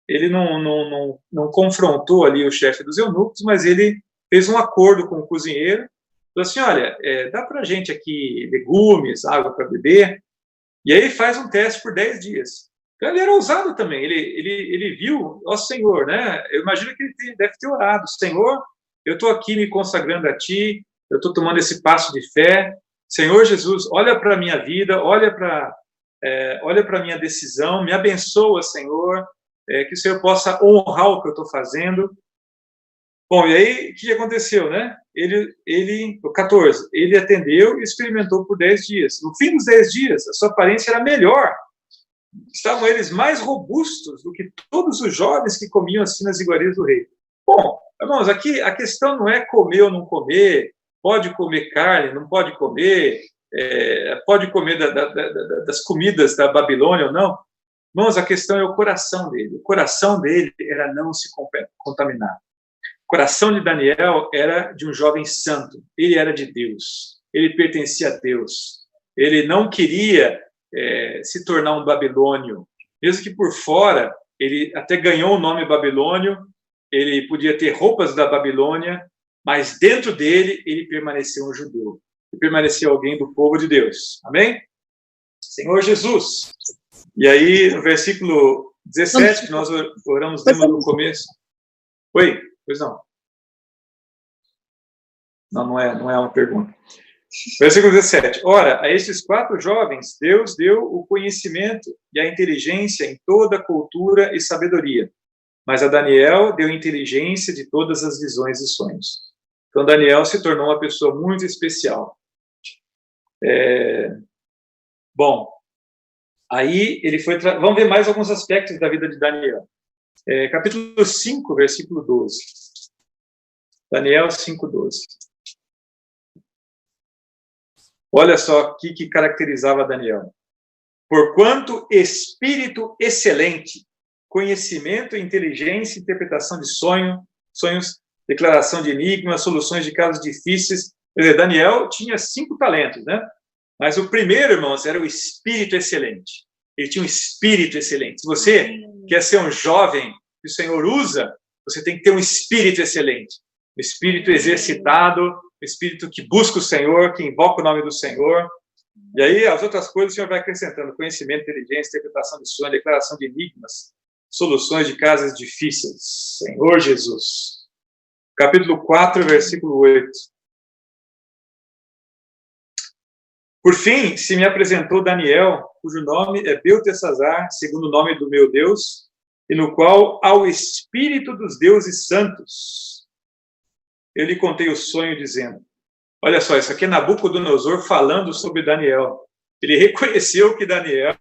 ele não confrontou ali o chefe dos eunucos, mas ele fez um acordo com o cozinheiro, falou assim, olha, dá pra gente aqui legumes, água para beber, e aí faz um teste por 10 dias. Então ele era ousado também, ele viu, ó Senhor, né? Eu imagino que ele deve ter orado, Senhor, eu estou aqui me consagrando a Ti, eu estou tomando esse passo de fé, Senhor Jesus, olha para a minha vida, olha para a minha decisão, me abençoa, Senhor, que o Senhor possa honrar o que eu estou fazendo. Bom, e aí, o que aconteceu, né? O 14, ele atendeu e experimentou por 10 dias. No fim dos 10 dias, a sua aparência era melhor. Estavam eles mais robustos do que todos os jovens que comiam assim nas iguarias do rei. Bom, irmãos, aqui a questão não é comer ou não comer, pode comer carne, não pode comer, pode comer das comidas da Babilônia ou não. Irmãos, a questão é o coração dele. O coração dele era não se contaminar. O coração de Daniel era de um jovem santo. Ele era de Deus. Ele pertencia a Deus. Ele não queria se tornar um babilônio. Mesmo que por fora, ele até ganhou o nome babilônio, ele podia ter roupas da Babilônia, mas dentro dele, ele permaneceu um judeu. Ele permaneceu alguém do povo de Deus. Amém? Senhor Jesus. E aí, no versículo 17, que nós oramos no começo. Oi? Pois não. Não é uma pergunta. Versículo 17. Ora, a estes 4 jovens, Deus deu o conhecimento e a inteligência em toda a cultura e sabedoria. Mas a Daniel deu inteligência de todas as visões e sonhos. Então, Daniel se tornou uma pessoa muito especial. Bom, aí ele foi... Vamos ver mais alguns aspectos da vida de Daniel. Capítulo 5, versículo 12. Daniel 5, 12. Olha só o que caracterizava Daniel. Porquanto espírito excelente, conhecimento, inteligência, interpretação de sonhos, declaração de enigmas, soluções de casos difíceis. Quer dizer, Daniel tinha 5 talentos, né? Mas o primeiro, irmãos, era o espírito excelente. Ele tinha um espírito excelente. Se você quer ser um jovem que o Senhor usa, você tem que ter um espírito excelente. espírito exercitado, um espírito que busca o Senhor, que invoca o nome do Senhor. E aí, as outras coisas, o Senhor vai acrescentando: conhecimento, inteligência, interpretação de sonho, declaração de enigmas, soluções de casos difíceis. Senhor Jesus. Capítulo 4, versículo 8. Por fim, se me apresentou Daniel, cujo nome é Beltesazar, segundo o nome do meu Deus, e no qual há o Espírito dos deuses santos. Eu lhe contei o sonho, dizendo... Olha só, isso aqui é Nabucodonosor falando sobre Daniel. Ele reconheceu que Daniel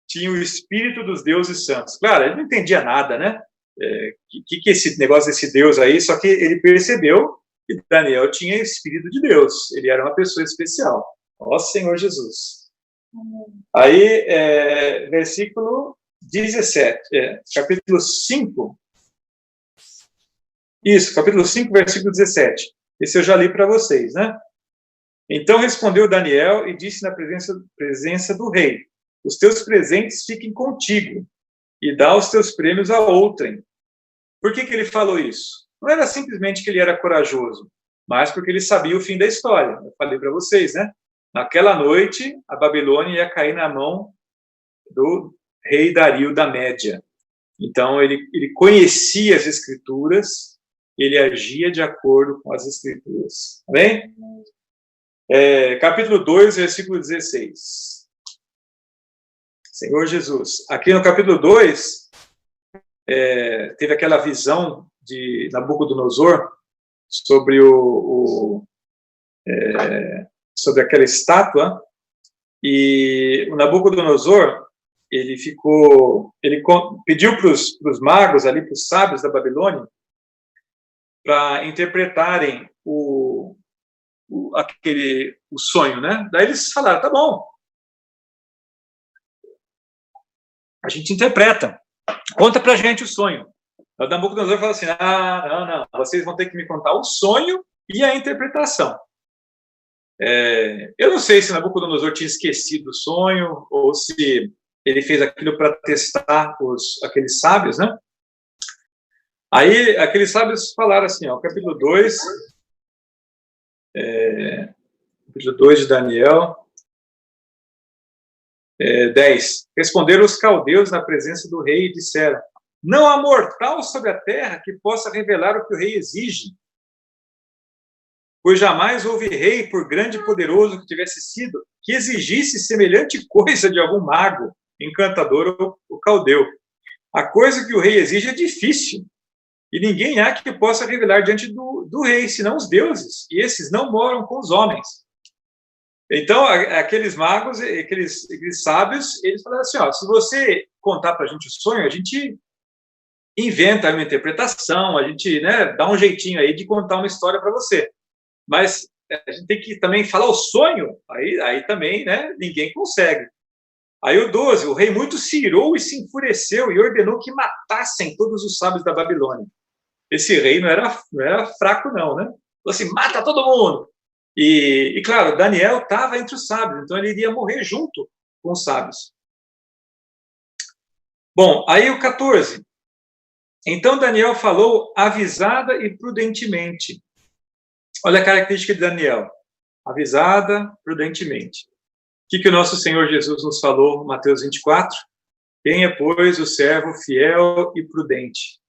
tinha o Espírito dos deuses santos. Claro, ele não entendia nada, né? Que esse negócio desse Deus aí, só que ele percebeu que Daniel tinha o Espírito de Deus. Ele era uma pessoa especial. Ó Senhor Jesus. Aí, versículo 17, capítulo 5. Isso, capítulo 5, versículo 17. Esse eu já li para vocês, né? Então respondeu Daniel e disse na presença do rei: os teus presentes fiquem contigo, e dá os teus prêmios a outrem. Por que ele falou isso? Não era simplesmente que ele era corajoso, mas porque ele sabia o fim da história. Eu falei para vocês, né? Naquela noite, a Babilônia ia cair na mão do rei Dario da Média. Então, ele conhecia as Escrituras, ele agia de acordo com as Escrituras. Tá bem? Capítulo 2, versículo 16. Senhor Jesus. Aqui no capítulo 2, teve aquela visão de Nabucodonosor sobre sobre aquela estátua, e o Nabucodonosor, ele pediu para os magos ali, para os sábios da Babilônia, para interpretarem o sonho, né? Daí eles falaram: tá bom, a gente interpreta, conta pra gente o sonho. O Nabucodonosor falou assim: não, vocês vão ter que me contar o sonho e a interpretação. Eu não sei se Nabucodonosor tinha esquecido o sonho, ou se ele fez aquilo para testar aqueles sábios, né? Aí, aqueles sábios falaram assim, capítulo 2, capítulo 2 de Daniel, 10. Responderam os caldeus na presença do rei e disseram: não há mortal sobre a terra que possa revelar o que o rei exige, pois jamais houve rei, por grande e poderoso que tivesse sido, que exigisse semelhante coisa de algum mago, encantador ou caldeu. A coisa que o rei exige é difícil, e ninguém há que possa revelar diante do rei, senão os deuses, e esses não moram com os homens. Então, aqueles magos, aqueles sábios, eles falaram assim: se você contar para a gente o sonho, a gente inventa uma interpretação, a gente, dá um jeitinho aí de contar uma história para você. Mas a gente tem que também falar o sonho, aí também, ninguém consegue. Aí o 12, o rei muito se irou e se enfureceu e ordenou que matassem todos os sábios da Babilônia. Esse rei não era fraco não, né? Falou assim: mata todo mundo. E claro, Daniel estava entre os sábios, então ele iria morrer junto com os sábios. Bom, aí o 14. Então Daniel falou avisada e prudentemente. Olha a característica de Daniel: avisada, prudentemente. O que o nosso Senhor Jesus nos falou em Mateus 24? Quem é, pois, o servo fiel e prudente?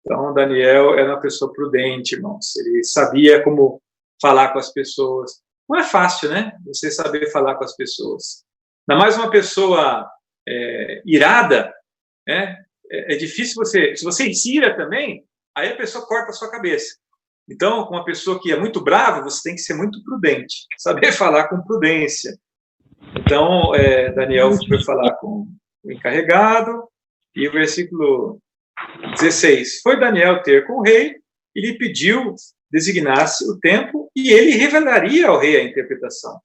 Então, Daniel era uma pessoa prudente, irmãos. Ele sabia como falar com as pessoas. Não é fácil, né? Você saber falar com as pessoas. Ainda mais uma pessoa irada, né? É difícil se você se ira também, aí a pessoa corta a sua cabeça. Então, com uma pessoa que é muito brava, você tem que ser muito prudente, saber falar com prudência. Então, Daniel foi falar com o encarregado, e o versículo 16, foi Daniel ter com o rei, e lhe pediu designasse o tempo, e ele revelaria ao rei a interpretação.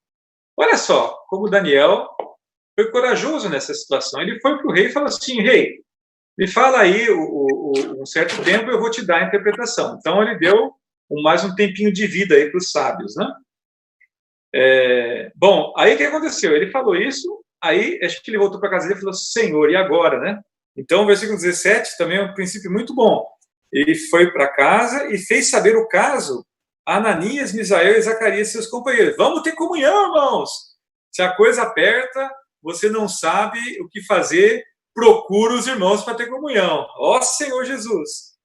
Olha só, como Daniel foi corajoso nessa situação. Ele foi para o rei e falou assim: rei, me fala aí um certo tempo, eu vou te dar a interpretação. Então, ele deu mais um tempinho de vida aí para os sábios, né? Bom, aí o que aconteceu? Ele falou isso, aí acho que ele voltou para casa dele e falou: Senhor, e agora, né? Então, o versículo 17 também é um princípio muito bom. ele foi para casa e fez saber o caso a Ananias, Misael e Zacarias, seus companheiros. Vamos ter comunhão, irmãos. Se a coisa aperta, você não sabe o que fazer, procura os irmãos para ter comunhão. Ó Senhor Jesus.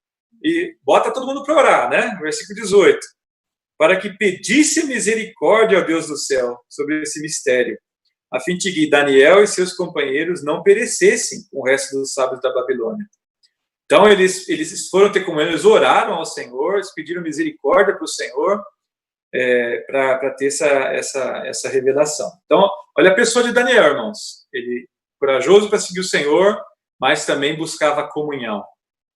E bota todo mundo para orar, né? Versículo 18. Para que pedisse misericórdia ao Deus do céu sobre esse mistério, a fim de que Daniel e seus companheiros não perecessem com o resto dos sábios da Babilônia. Então, eles foram ter comunhão, eles oraram ao Senhor, eles pediram misericórdia para o Senhor, para ter essa revelação. Então, olha a pessoa de Daniel, irmãos. Ele corajoso para seguir o Senhor, mas também buscava comunhão.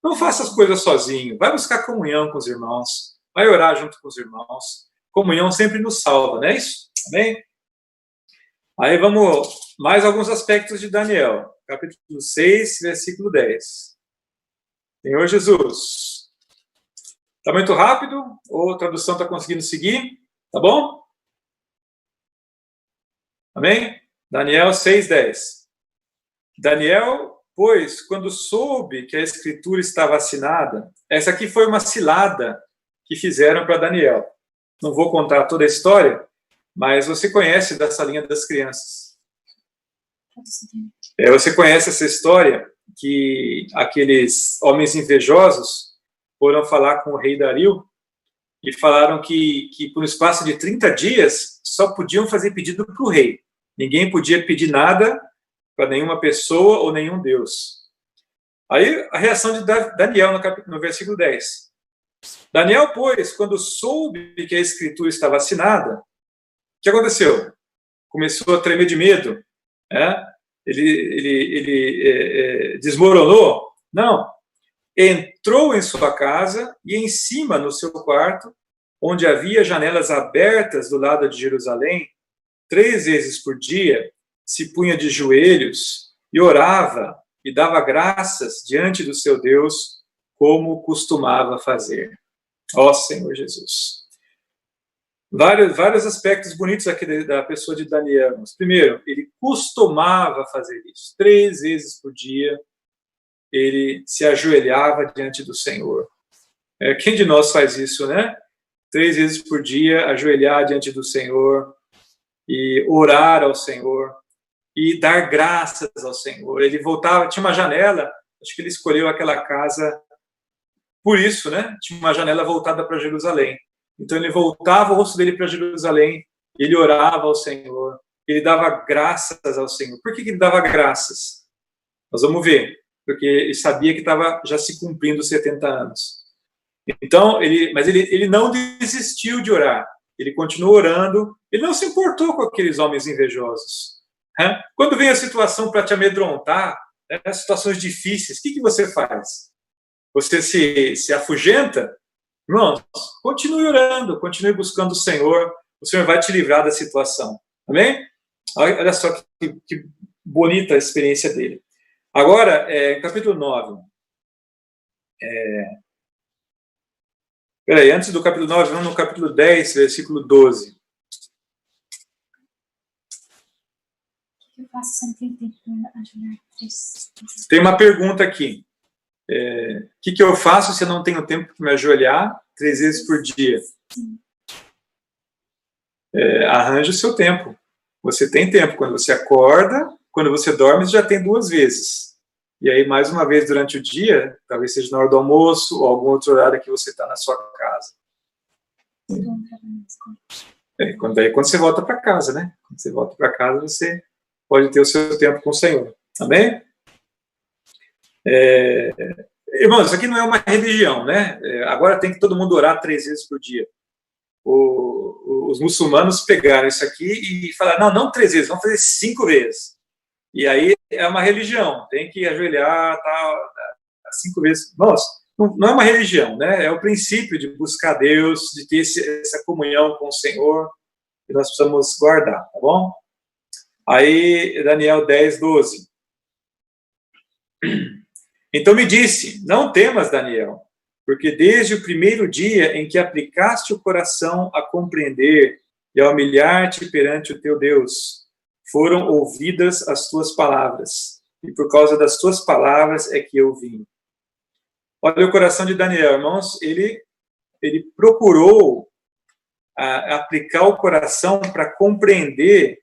Não faça as coisas sozinho, vai buscar comunhão com os irmãos, vai orar junto com os irmãos. Comunhão sempre nos salva, não é isso? Amém? Aí vamos, mais alguns aspectos de Daniel. Capítulo 6, versículo 10. Senhor Jesus. Está muito rápido? Ou a tradução está conseguindo seguir? Tá bom? Amém? Daniel 6:10. Daniel, pois, quando soube que a escritura estava assinada, essa aqui foi uma cilada que fizeram para Daniel. Não vou contar toda a história, mas você conhece dessa linha das crianças. Você conhece essa história que aqueles homens invejosos foram falar com o rei Dario e falaram que por um espaço de 30 dias só podiam fazer pedido para o rei. Ninguém podia pedir nada para nenhuma pessoa ou nenhum Deus. Aí a reação de Daniel no versículo 10. Daniel, pois, quando soube que a escritura estava assinada, o que aconteceu? Começou a tremer de medo, Ele desmoronou? Não. Entrou em sua casa e em cima, no seu quarto, onde havia janelas abertas do lado de Jerusalém, 3 vezes por dia, se punha de joelhos e orava e dava graças diante do seu Deus, como costumava fazer. Ó Senhor Jesus. Vários aspectos bonitos aqui da pessoa de Daniel. Primeiro, ele costumava fazer isso. 3 vezes por dia, ele se ajoelhava diante do Senhor. Quem de nós faz isso, né? 3 vezes por dia, ajoelhar diante do Senhor e orar ao Senhor e dar graças ao Senhor. Ele voltava, tinha uma janela, acho que ele escolheu aquela casa por isso, né? Tinha uma janela voltada para Jerusalém. Então ele voltava o rosto dele para Jerusalém, ele orava ao Senhor, ele dava graças ao Senhor. Por que ele dava graças? Nós vamos ver. Porque ele sabia que estava já se cumprindo os 70 anos. Então, ele não desistiu de orar. Ele continuou orando, ele não se importou com aqueles homens invejosos. Quando vem a situação para te amedrontar, situações difíceis, o que você faz? Você se afugenta? Irmãos, continue orando, continue buscando o Senhor vai te livrar da situação. Amém? Olha só que bonita a experiência dele. Agora, capítulo 9. Antes do capítulo 9, vamos no capítulo 10, versículo 12. Tem uma pergunta aqui. O que eu faço se eu não tenho tempo para me ajoelhar 3 vezes por dia? Arranje o seu tempo. Você tem tempo. Quando você acorda, quando você dorme, você já tem 2 vezes. E aí, mais uma vez durante o dia, talvez seja na hora do almoço ou algum outro horário que você está na sua casa. Quando você volta para casa, né? Quando você volta para casa, você pode ter o seu tempo com o Senhor. Amém? Irmãos, isso aqui não é uma religião, né? Agora tem que todo mundo orar 3 vezes por dia. Os muçulmanos pegaram isso aqui e falaram, não 3 vezes, vamos fazer 5 vezes. E aí é uma religião, tem que ajoelhar, tal, 5 vezes. Nossa, não é uma religião, né? É o princípio de buscar Deus, de ter essa comunhão com o Senhor, que nós precisamos guardar, tá bom? Aí, Daniel 10, 12. Então me disse, não temas, Daniel, porque desde o primeiro dia em que aplicaste o coração a compreender e a humilhar-te perante o teu Deus, foram ouvidas as tuas palavras, e por causa das tuas palavras é que eu vim. Olha o coração de Daniel, irmãos, ele procurou aplicar o coração para compreender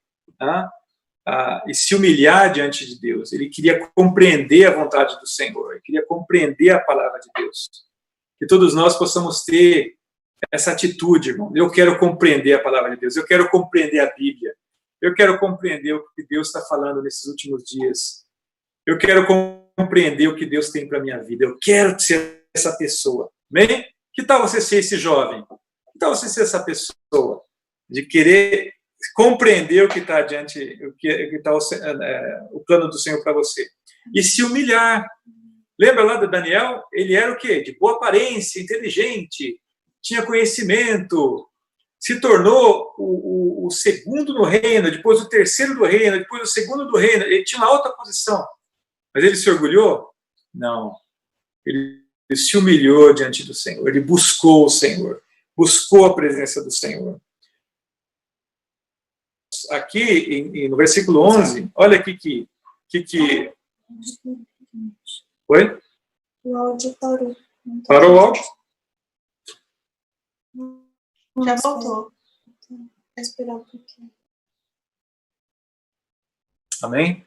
e se humilhar diante de Deus. Ele queria compreender a vontade do Senhor, ele queria compreender a palavra de Deus. Que todos nós possamos ter essa atitude, irmão. Eu quero compreender a palavra de Deus, eu quero compreender a Bíblia, eu quero compreender o que Deus está falando nesses últimos dias, eu quero compreender o que Deus tem para a minha vida, eu quero ser essa pessoa. Amém? Que tal você ser esse jovem? Que tal você ser essa pessoa de querer compreender o que está adiante, o que está o plano do Senhor para você? E se humilhar. Lembra lá de Daniel? Ele era o quê? De boa aparência, inteligente, tinha conhecimento, se tornou o segundo no reino, depois o terceiro do reino, depois o segundo do reino. Ele tinha uma alta posição. Mas ele se orgulhou? Não. Ele se humilhou diante do Senhor. Ele buscou o Senhor. Buscou a presença do Senhor. Aqui, no versículo 11, olha aqui que... Oi? O áudio parou. Parou o áudio? Já voltou. Vou esperar um pouquinho. Amém?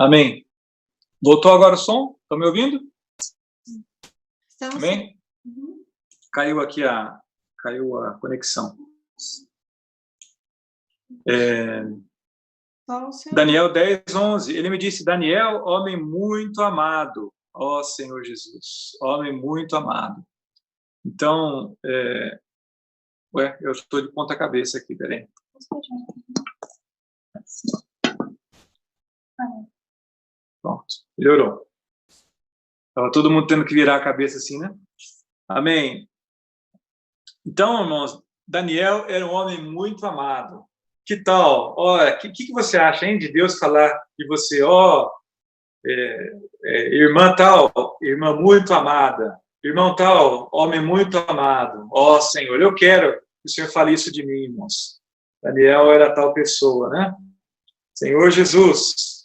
Amém. Voltou agora o som? Estão me ouvindo? Estamos. Amém? Caiu aqui caiu a conexão. Daniel 10, 11. Ele me disse: Daniel, homem muito amado, ó Senhor Jesus, homem muito amado. Então, eu estou de ponta cabeça aqui, peraí. Pronto, melhorou. Estava todo mundo tendo que virar a cabeça assim, né? Amém. Então, irmãos, Daniel era um homem muito amado. Que tal? O que você acha, hein, de Deus falar de você? Irmã tal, irmã muito amada. Irmão tal, homem muito amado. Ó, Senhor, eu quero que o Senhor fale isso de mim, irmãos. Daniel era tal pessoa, né? Senhor Jesus.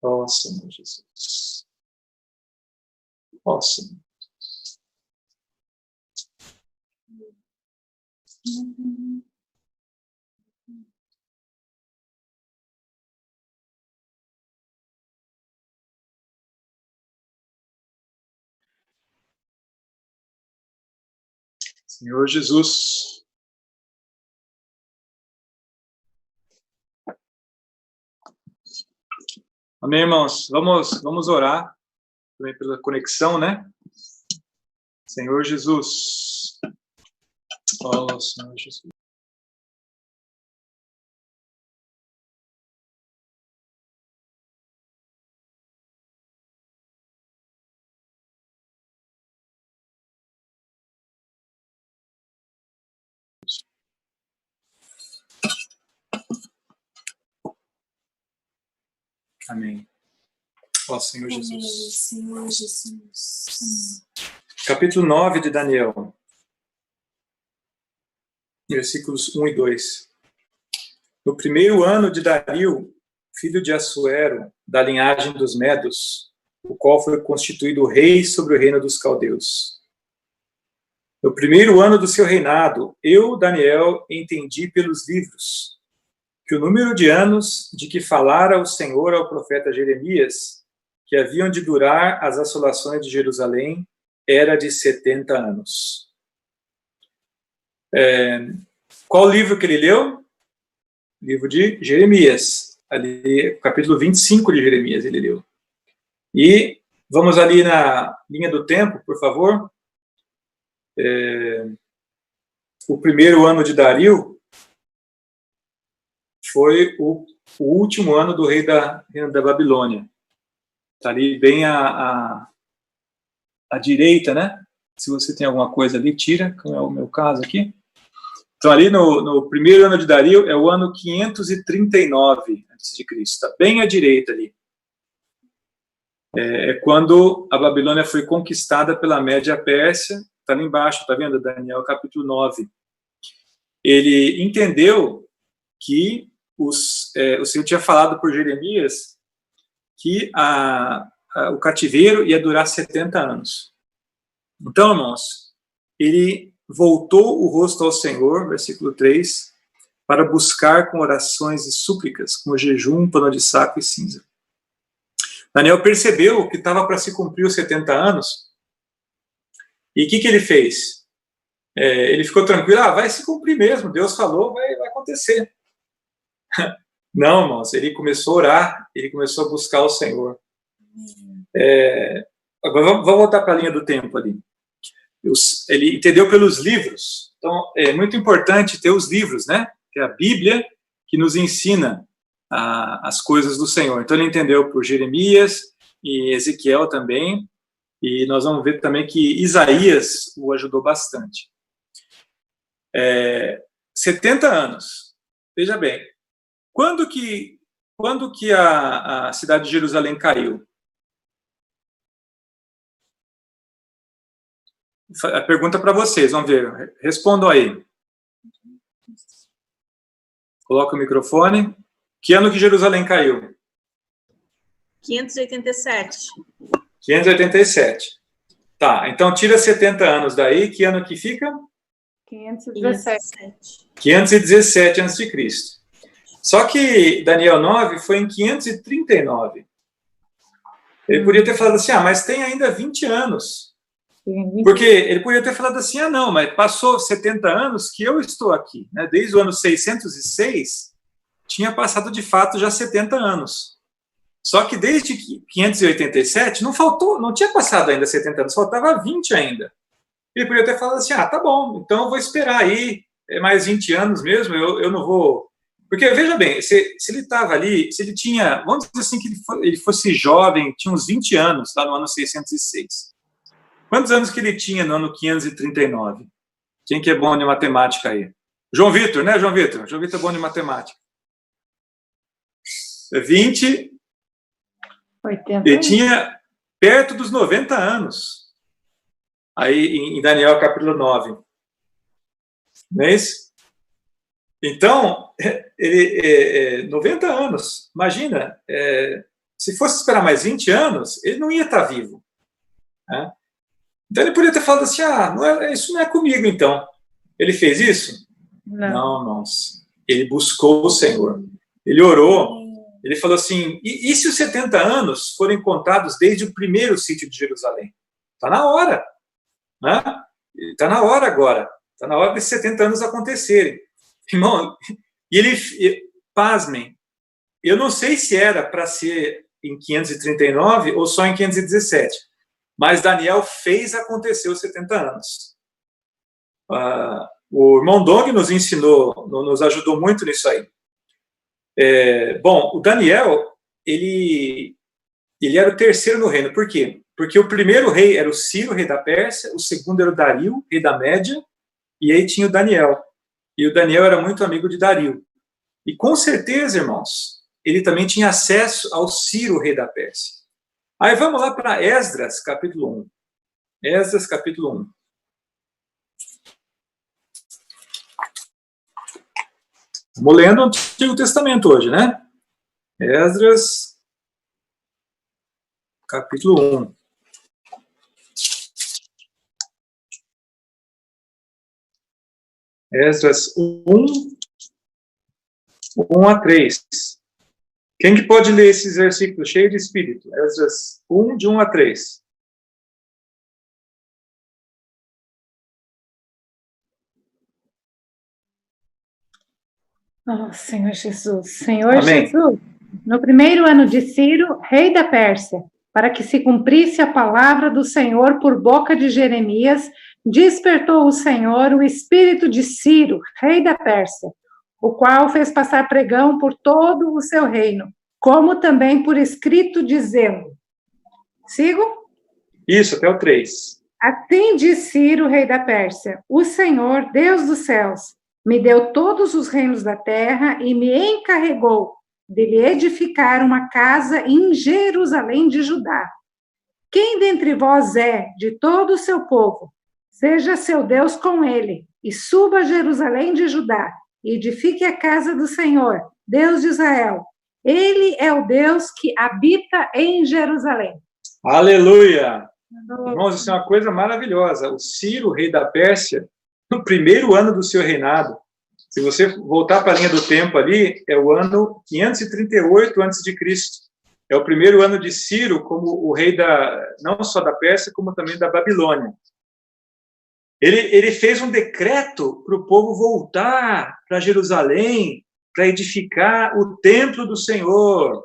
Ó, Senhor Jesus. Ó, Senhor. Senhor Jesus. Amém, irmãos? Vamos orar também pela conexão, né? Senhor Jesus. Oh, Senhor Jesus. Amém. Ó Senhor Jesus. Amém, Senhor Jesus. Amém. Capítulo 9 de Daniel. Versículos 1 e 2. No primeiro ano de Dario, filho de Assuero, da linhagem dos Medos, o qual foi constituído rei sobre o reino dos caldeus. No primeiro ano do seu reinado, eu, Daniel, entendi pelos livros que o número de anos de que falara o Senhor ao profeta Jeremias, que haviam de durar as assolações de Jerusalém, era de 70 anos. Qual livro que ele leu? Livro de Jeremias. Ali, capítulo 25 de Jeremias ele leu. E vamos ali na linha do tempo, por favor. O primeiro ano de Dario foi o último ano do rei da Babilônia. Está ali bem à direita, né? Se você tem alguma coisa ali, tira, como é o meu caso aqui. Então, ali no primeiro ano de Dario, é o ano 539 a.C., está bem à direita ali. É quando a Babilônia foi conquistada pela Média-Pérsia, está ali embaixo, está vendo? Daniel capítulo 9. Ele entendeu que o Senhor tinha falado por Jeremias que o cativeiro ia durar 70 anos. Então, irmãos, ele voltou o rosto ao Senhor, versículo 3, para buscar com orações e súplicas, com jejum, pano de saco e cinza. Daniel percebeu que estava para se cumprir os 70 anos, e o que ele fez? Ele ficou tranquilo, vai se cumprir mesmo, Deus falou, vai acontecer. Não, irmãos, ele começou a orar, ele começou a buscar o Senhor. Agora vamos voltar para a linha do tempo ali. Ele entendeu pelos livros. Então, é muito importante ter os livros, né? Que é a Bíblia que nos ensina as coisas do Senhor. Então, ele entendeu por Jeremias e Ezequiel também, e nós vamos ver também que Isaías o ajudou bastante. 70 anos. Veja bem, quando que a cidade de Jerusalém caiu? A pergunta para vocês, vamos ver. Respondam aí. Coloca o microfone. Que ano que Jerusalém caiu? 587. 587. Tá, então tira 70 anos daí. Que ano que fica? 517. 517 a.C. Só que Daniel 9 foi em 539. Ele podia ter falado assim, mas tem ainda 20 anos. Porque ele podia ter falado assim, não, mas passou 70 anos que eu estou aqui. Né? Desde o ano 606, tinha passado de fato já 70 anos. Só que desde 587, não tinha passado ainda 70 anos, faltava 20 ainda. Ele podia ter falado assim, tá bom, então eu vou esperar aí mais 20 anos mesmo, eu não vou... Porque, veja bem, se ele estava ali, se ele tinha, vamos dizer assim, que ele fosse jovem, tinha uns 20 anos, lá no ano 606. Quantos anos que ele tinha no ano 539? Quem que é bom de matemática aí? João Vitor, né, João Vitor? João Vitor é bom de matemática. 20... 80. Ele tinha perto dos 90 anos. Aí, em Daniel, capítulo 9. Não é isso? Então, 90 anos. Imagina, se fosse esperar mais 20 anos, ele não ia estar vivo. Né? Então, ele poderia ter falado assim, isso não é comigo, então. Ele fez isso? Não, irmãos. Ele buscou o Senhor. Ele orou. Ele falou assim, e se os 70 anos forem contados desde o primeiro sítio de Jerusalém? Está na hora. Né? Está na hora agora. Está na hora desses 70 anos acontecerem. Irmão, pasmem, eu não sei se era para ser em 539 ou só em 517, mas Daniel fez acontecer os 70 anos. O irmão Dong nos ensinou, nos ajudou muito nisso aí. Bom, o Daniel, ele era o terceiro no reino. Por quê? Porque o primeiro rei era o Ciro, rei da Pérsia, o segundo era o Dario, rei da Média, e aí tinha o Daniel. E o Daniel era muito amigo de Dario. E com certeza, irmãos, ele também tinha acesso ao Ciro, rei da Pérsia. Aí vamos lá para Esdras, capítulo 1. Esdras, capítulo 1. Estamos lendo o Antigo Testamento hoje, né? Esdras, capítulo 1. Esdras 1, 1 a 3. Quem que pode ler esses versículos cheios de espírito? Esdras 1, de 1 a 3. Oh, Senhor Jesus. Senhor Amém. Jesus, no primeiro ano de Ciro, rei da Pérsia, para que se cumprisse a palavra do Senhor por boca de Jeremias, despertou o Senhor o espírito de Ciro, rei da Pérsia, o qual fez passar pregão por todo o seu reino, como também por escrito dizendo. Sigo? Isso, até o 3. Assim diz Ciro, rei da Pérsia, o Senhor, Deus dos céus, me deu todos os reinos da terra e me encarregou de lhe edificar uma casa em Jerusalém de Judá, quem dentre vós é de todo o seu povo? Seja seu Deus com ele, e suba a Jerusalém de Judá, e edifique a casa do Senhor, Deus de Israel. Ele é o Deus que habita em Jerusalém. Aleluia! Irmãos, isso é uma coisa maravilhosa. O Ciro, rei da Pérsia, no primeiro ano do seu reinado, se você voltar para a linha do tempo ali, é o ano 538 a.C. É o primeiro ano de Ciro como o rei não só da Pérsia, como também da Babilônia. Ele fez um decreto para o povo voltar para Jerusalém, para edificar o templo do Senhor.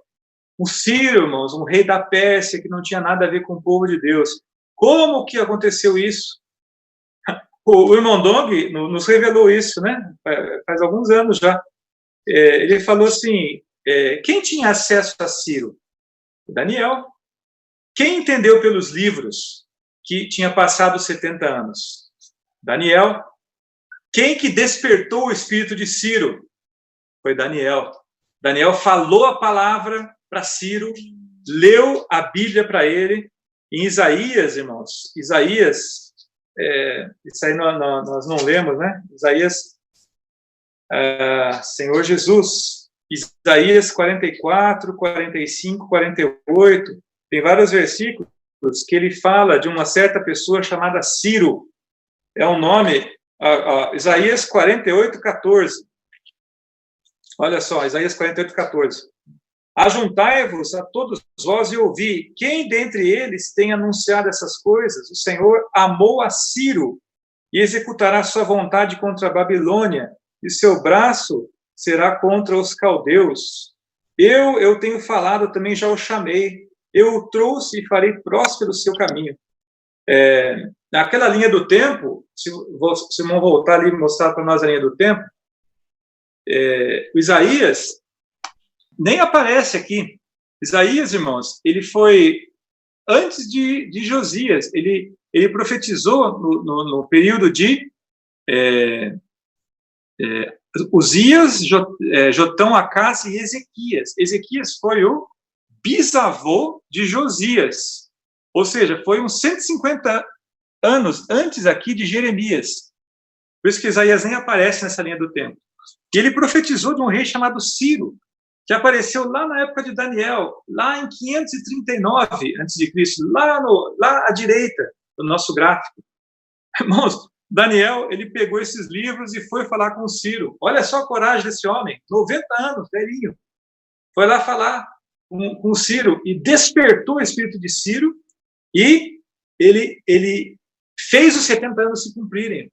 O Ciro, irmãos, um rei da Pérsia que não tinha nada a ver com o povo de Deus. Como que aconteceu isso? O irmão Dong nos revelou isso, né? Faz alguns anos já. Ele falou assim, quem tinha acesso a Ciro? Daniel. Quem entendeu pelos livros que tinha passado 70 anos? Daniel. Quem que despertou o espírito de Ciro? Foi Daniel. Daniel falou a palavra para Ciro, leu a Bíblia para ele. Em Isaías, irmãos, Isaías, isso aí nós não lemos, né? Isaías, Senhor Jesus, Isaías 44, 45, 48, tem vários versículos que ele fala de uma certa pessoa chamada Ciro. É um nome, Isaías 48, 14. Olha só, Isaías 48, 14. Ajuntai-vos a todos vós e ouvi. Quem dentre eles tem anunciado essas coisas? O Senhor amou a Ciro e executará sua vontade contra a Babilônia, e seu braço será contra os caldeus. Eu tenho falado, também já o chamei. Eu o trouxe e farei próspero o seu caminho. Naquela linha do tempo, se vão voltar ali e mostrar para nós a linha do tempo, o Isaías nem aparece aqui. Isaías, irmãos, ele foi antes de Josias. Ele profetizou no período de Uzias, Jotão, Acás e Ezequias. Ezequias foi o bisavô de Josias. Ou seja, foi uns 150 anos antes aqui de Jeremias. Por isso que Isaías nem aparece nessa linha do tempo. E ele profetizou de um rei chamado Ciro, que apareceu lá na época de Daniel, lá em 539 a.C., lá à direita do nosso gráfico. Irmãos, Daniel, ele pegou esses livros e foi falar com Ciro. Olha só a coragem desse homem, 90 anos, velhinho. Foi lá falar com Ciro e despertou o espírito de Ciro e ele fez os 70 anos se cumprirem.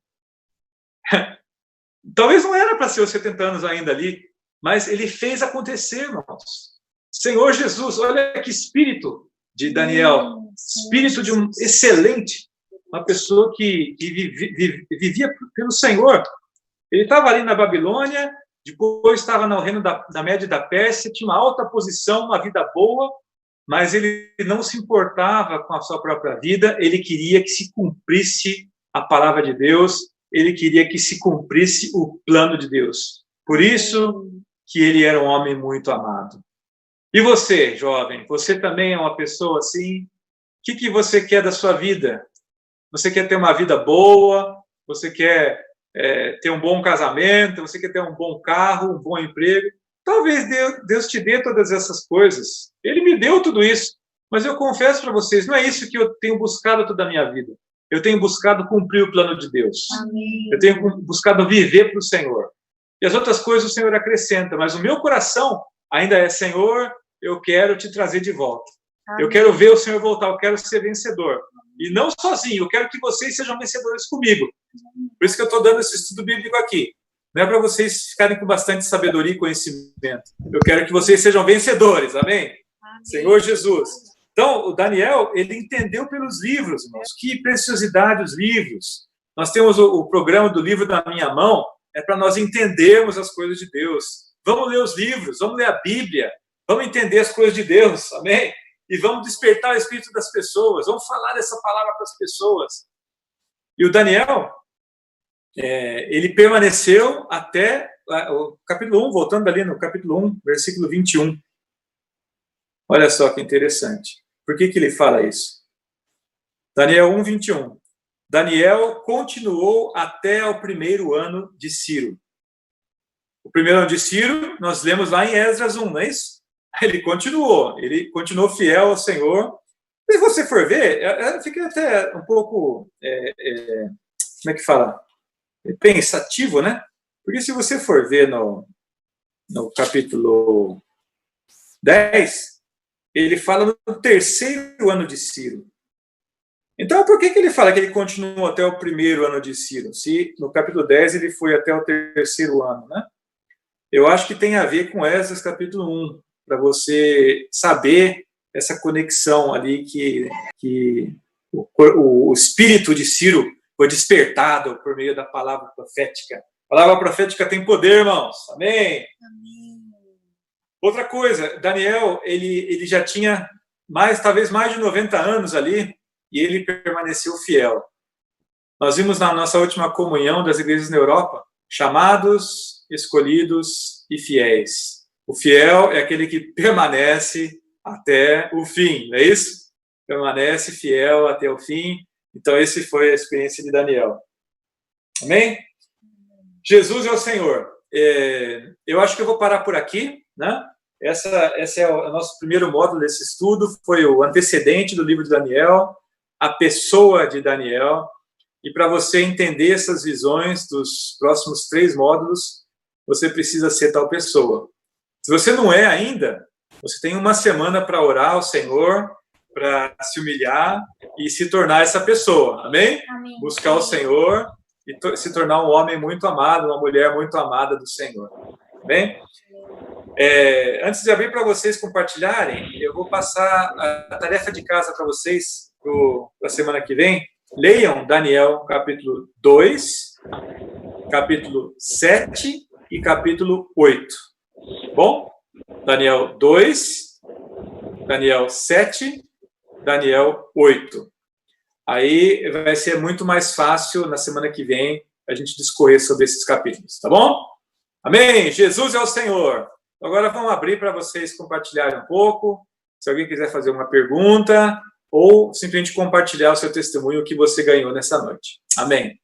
Talvez não era para ser os 70 anos ainda ali, mas ele fez acontecer, irmãos. Senhor Jesus, olha que espírito de Daniel, espírito de um excelente, uma pessoa que vivia pelo Senhor. Ele estava ali na Babilônia, depois estava no reino da Média e da Pérsia, tinha uma alta posição, uma vida boa, mas ele não se importava com a sua própria vida, ele queria que se cumprisse a palavra de Deus, ele queria que se cumprisse o plano de Deus. Por isso que ele era um homem muito amado. E você, jovem, você também é uma pessoa assim? O que você quer da sua vida? Você quer ter uma vida boa? Você quer ter um bom casamento? Você quer ter um bom carro, um bom emprego? Talvez Deus te dê todas essas coisas. Ele me deu tudo isso. Mas eu confesso para vocês, não é isso que eu tenho buscado toda a minha vida. Eu tenho buscado cumprir o plano de Deus. Amém. Eu tenho buscado viver para o Senhor. E as outras coisas o Senhor acrescenta, mas o meu coração ainda é: Senhor, eu quero te trazer de volta. Amém. Eu quero ver o Senhor voltar, eu quero ser vencedor. E não sozinho, eu quero que vocês sejam vencedores comigo. Por isso que eu estou dando esse estudo bíblico aqui. Não é para vocês ficarem com bastante sabedoria e conhecimento. Eu quero que vocês sejam vencedores, amém? Amém. Senhor Jesus. Então, o Daniel, ele entendeu pelos livros, irmãos. Que preciosidade os livros. Nós temos o programa do livro na minha mão, é para nós entendermos as coisas de Deus. Vamos ler os livros, vamos ler a Bíblia, vamos entender as coisas de Deus, amém? E vamos despertar o espírito das pessoas, vamos falar dessa palavra para as pessoas. E o Daniel, ele permaneceu até o capítulo 1, voltando ali no capítulo 1, versículo 21. Olha só que interessante. Por que ele fala isso? Daniel 1, 21. Daniel continuou até o primeiro ano de Ciro. O primeiro ano de Ciro, nós lemos lá em Esdras 1, não é isso? Ele continuou fiel ao Senhor. Se você for ver, fica até um pouco, como é que fala? Pensativo, né? Porque se você for ver no capítulo 10, ele fala no terceiro ano de Ciro. Então, por que ele fala que ele continuou até o primeiro ano de Ciro? Se no capítulo 10 ele foi até o terceiro ano, né? Eu acho que tem a ver com Esdras capítulo 1, para você saber essa conexão ali que o espírito de Ciro foi despertado por meio da palavra profética. A palavra profética tem poder, irmãos. Amém? Amém. Outra coisa, Daniel, ele já tinha talvez mais de 90 anos ali, e ele permaneceu fiel. Nós vimos na nossa última comunhão das igrejas na Europa, chamados, escolhidos e fiéis. O fiel é aquele que permanece até o fim, não é isso? Permanece fiel até o fim. Então, essa foi a experiência de Daniel. Amém? Jesus é o Senhor. Eu acho que eu vou parar por aqui, né? Esse é o nosso primeiro módulo desse estudo, foi o antecedente do livro de Daniel, a pessoa de Daniel, e para você entender essas visões dos próximos 3 módulos, você precisa ser tal pessoa. Se você não é ainda, você tem uma semana para orar ao Senhor, para se humilhar e se tornar essa pessoa, amém? Amém. Buscar o Senhor e se tornar um homem muito amado, uma mulher muito amada do Senhor, amém? Antes de abrir para vocês compartilharem, eu vou passar a tarefa de casa para vocês para a semana que vem. Leiam Daniel capítulo 2, capítulo 7 e capítulo 8. Bom? Daniel 2, Daniel 7, Daniel 8. Aí vai ser muito mais fácil na semana que vem a gente discorrer sobre esses capítulos, tá bom? Amém? Jesus é o Senhor. Agora vamos abrir para vocês compartilharem um pouco. Se alguém quiser fazer uma pergunta ou simplesmente compartilhar o seu testemunho que você ganhou nessa noite. Amém.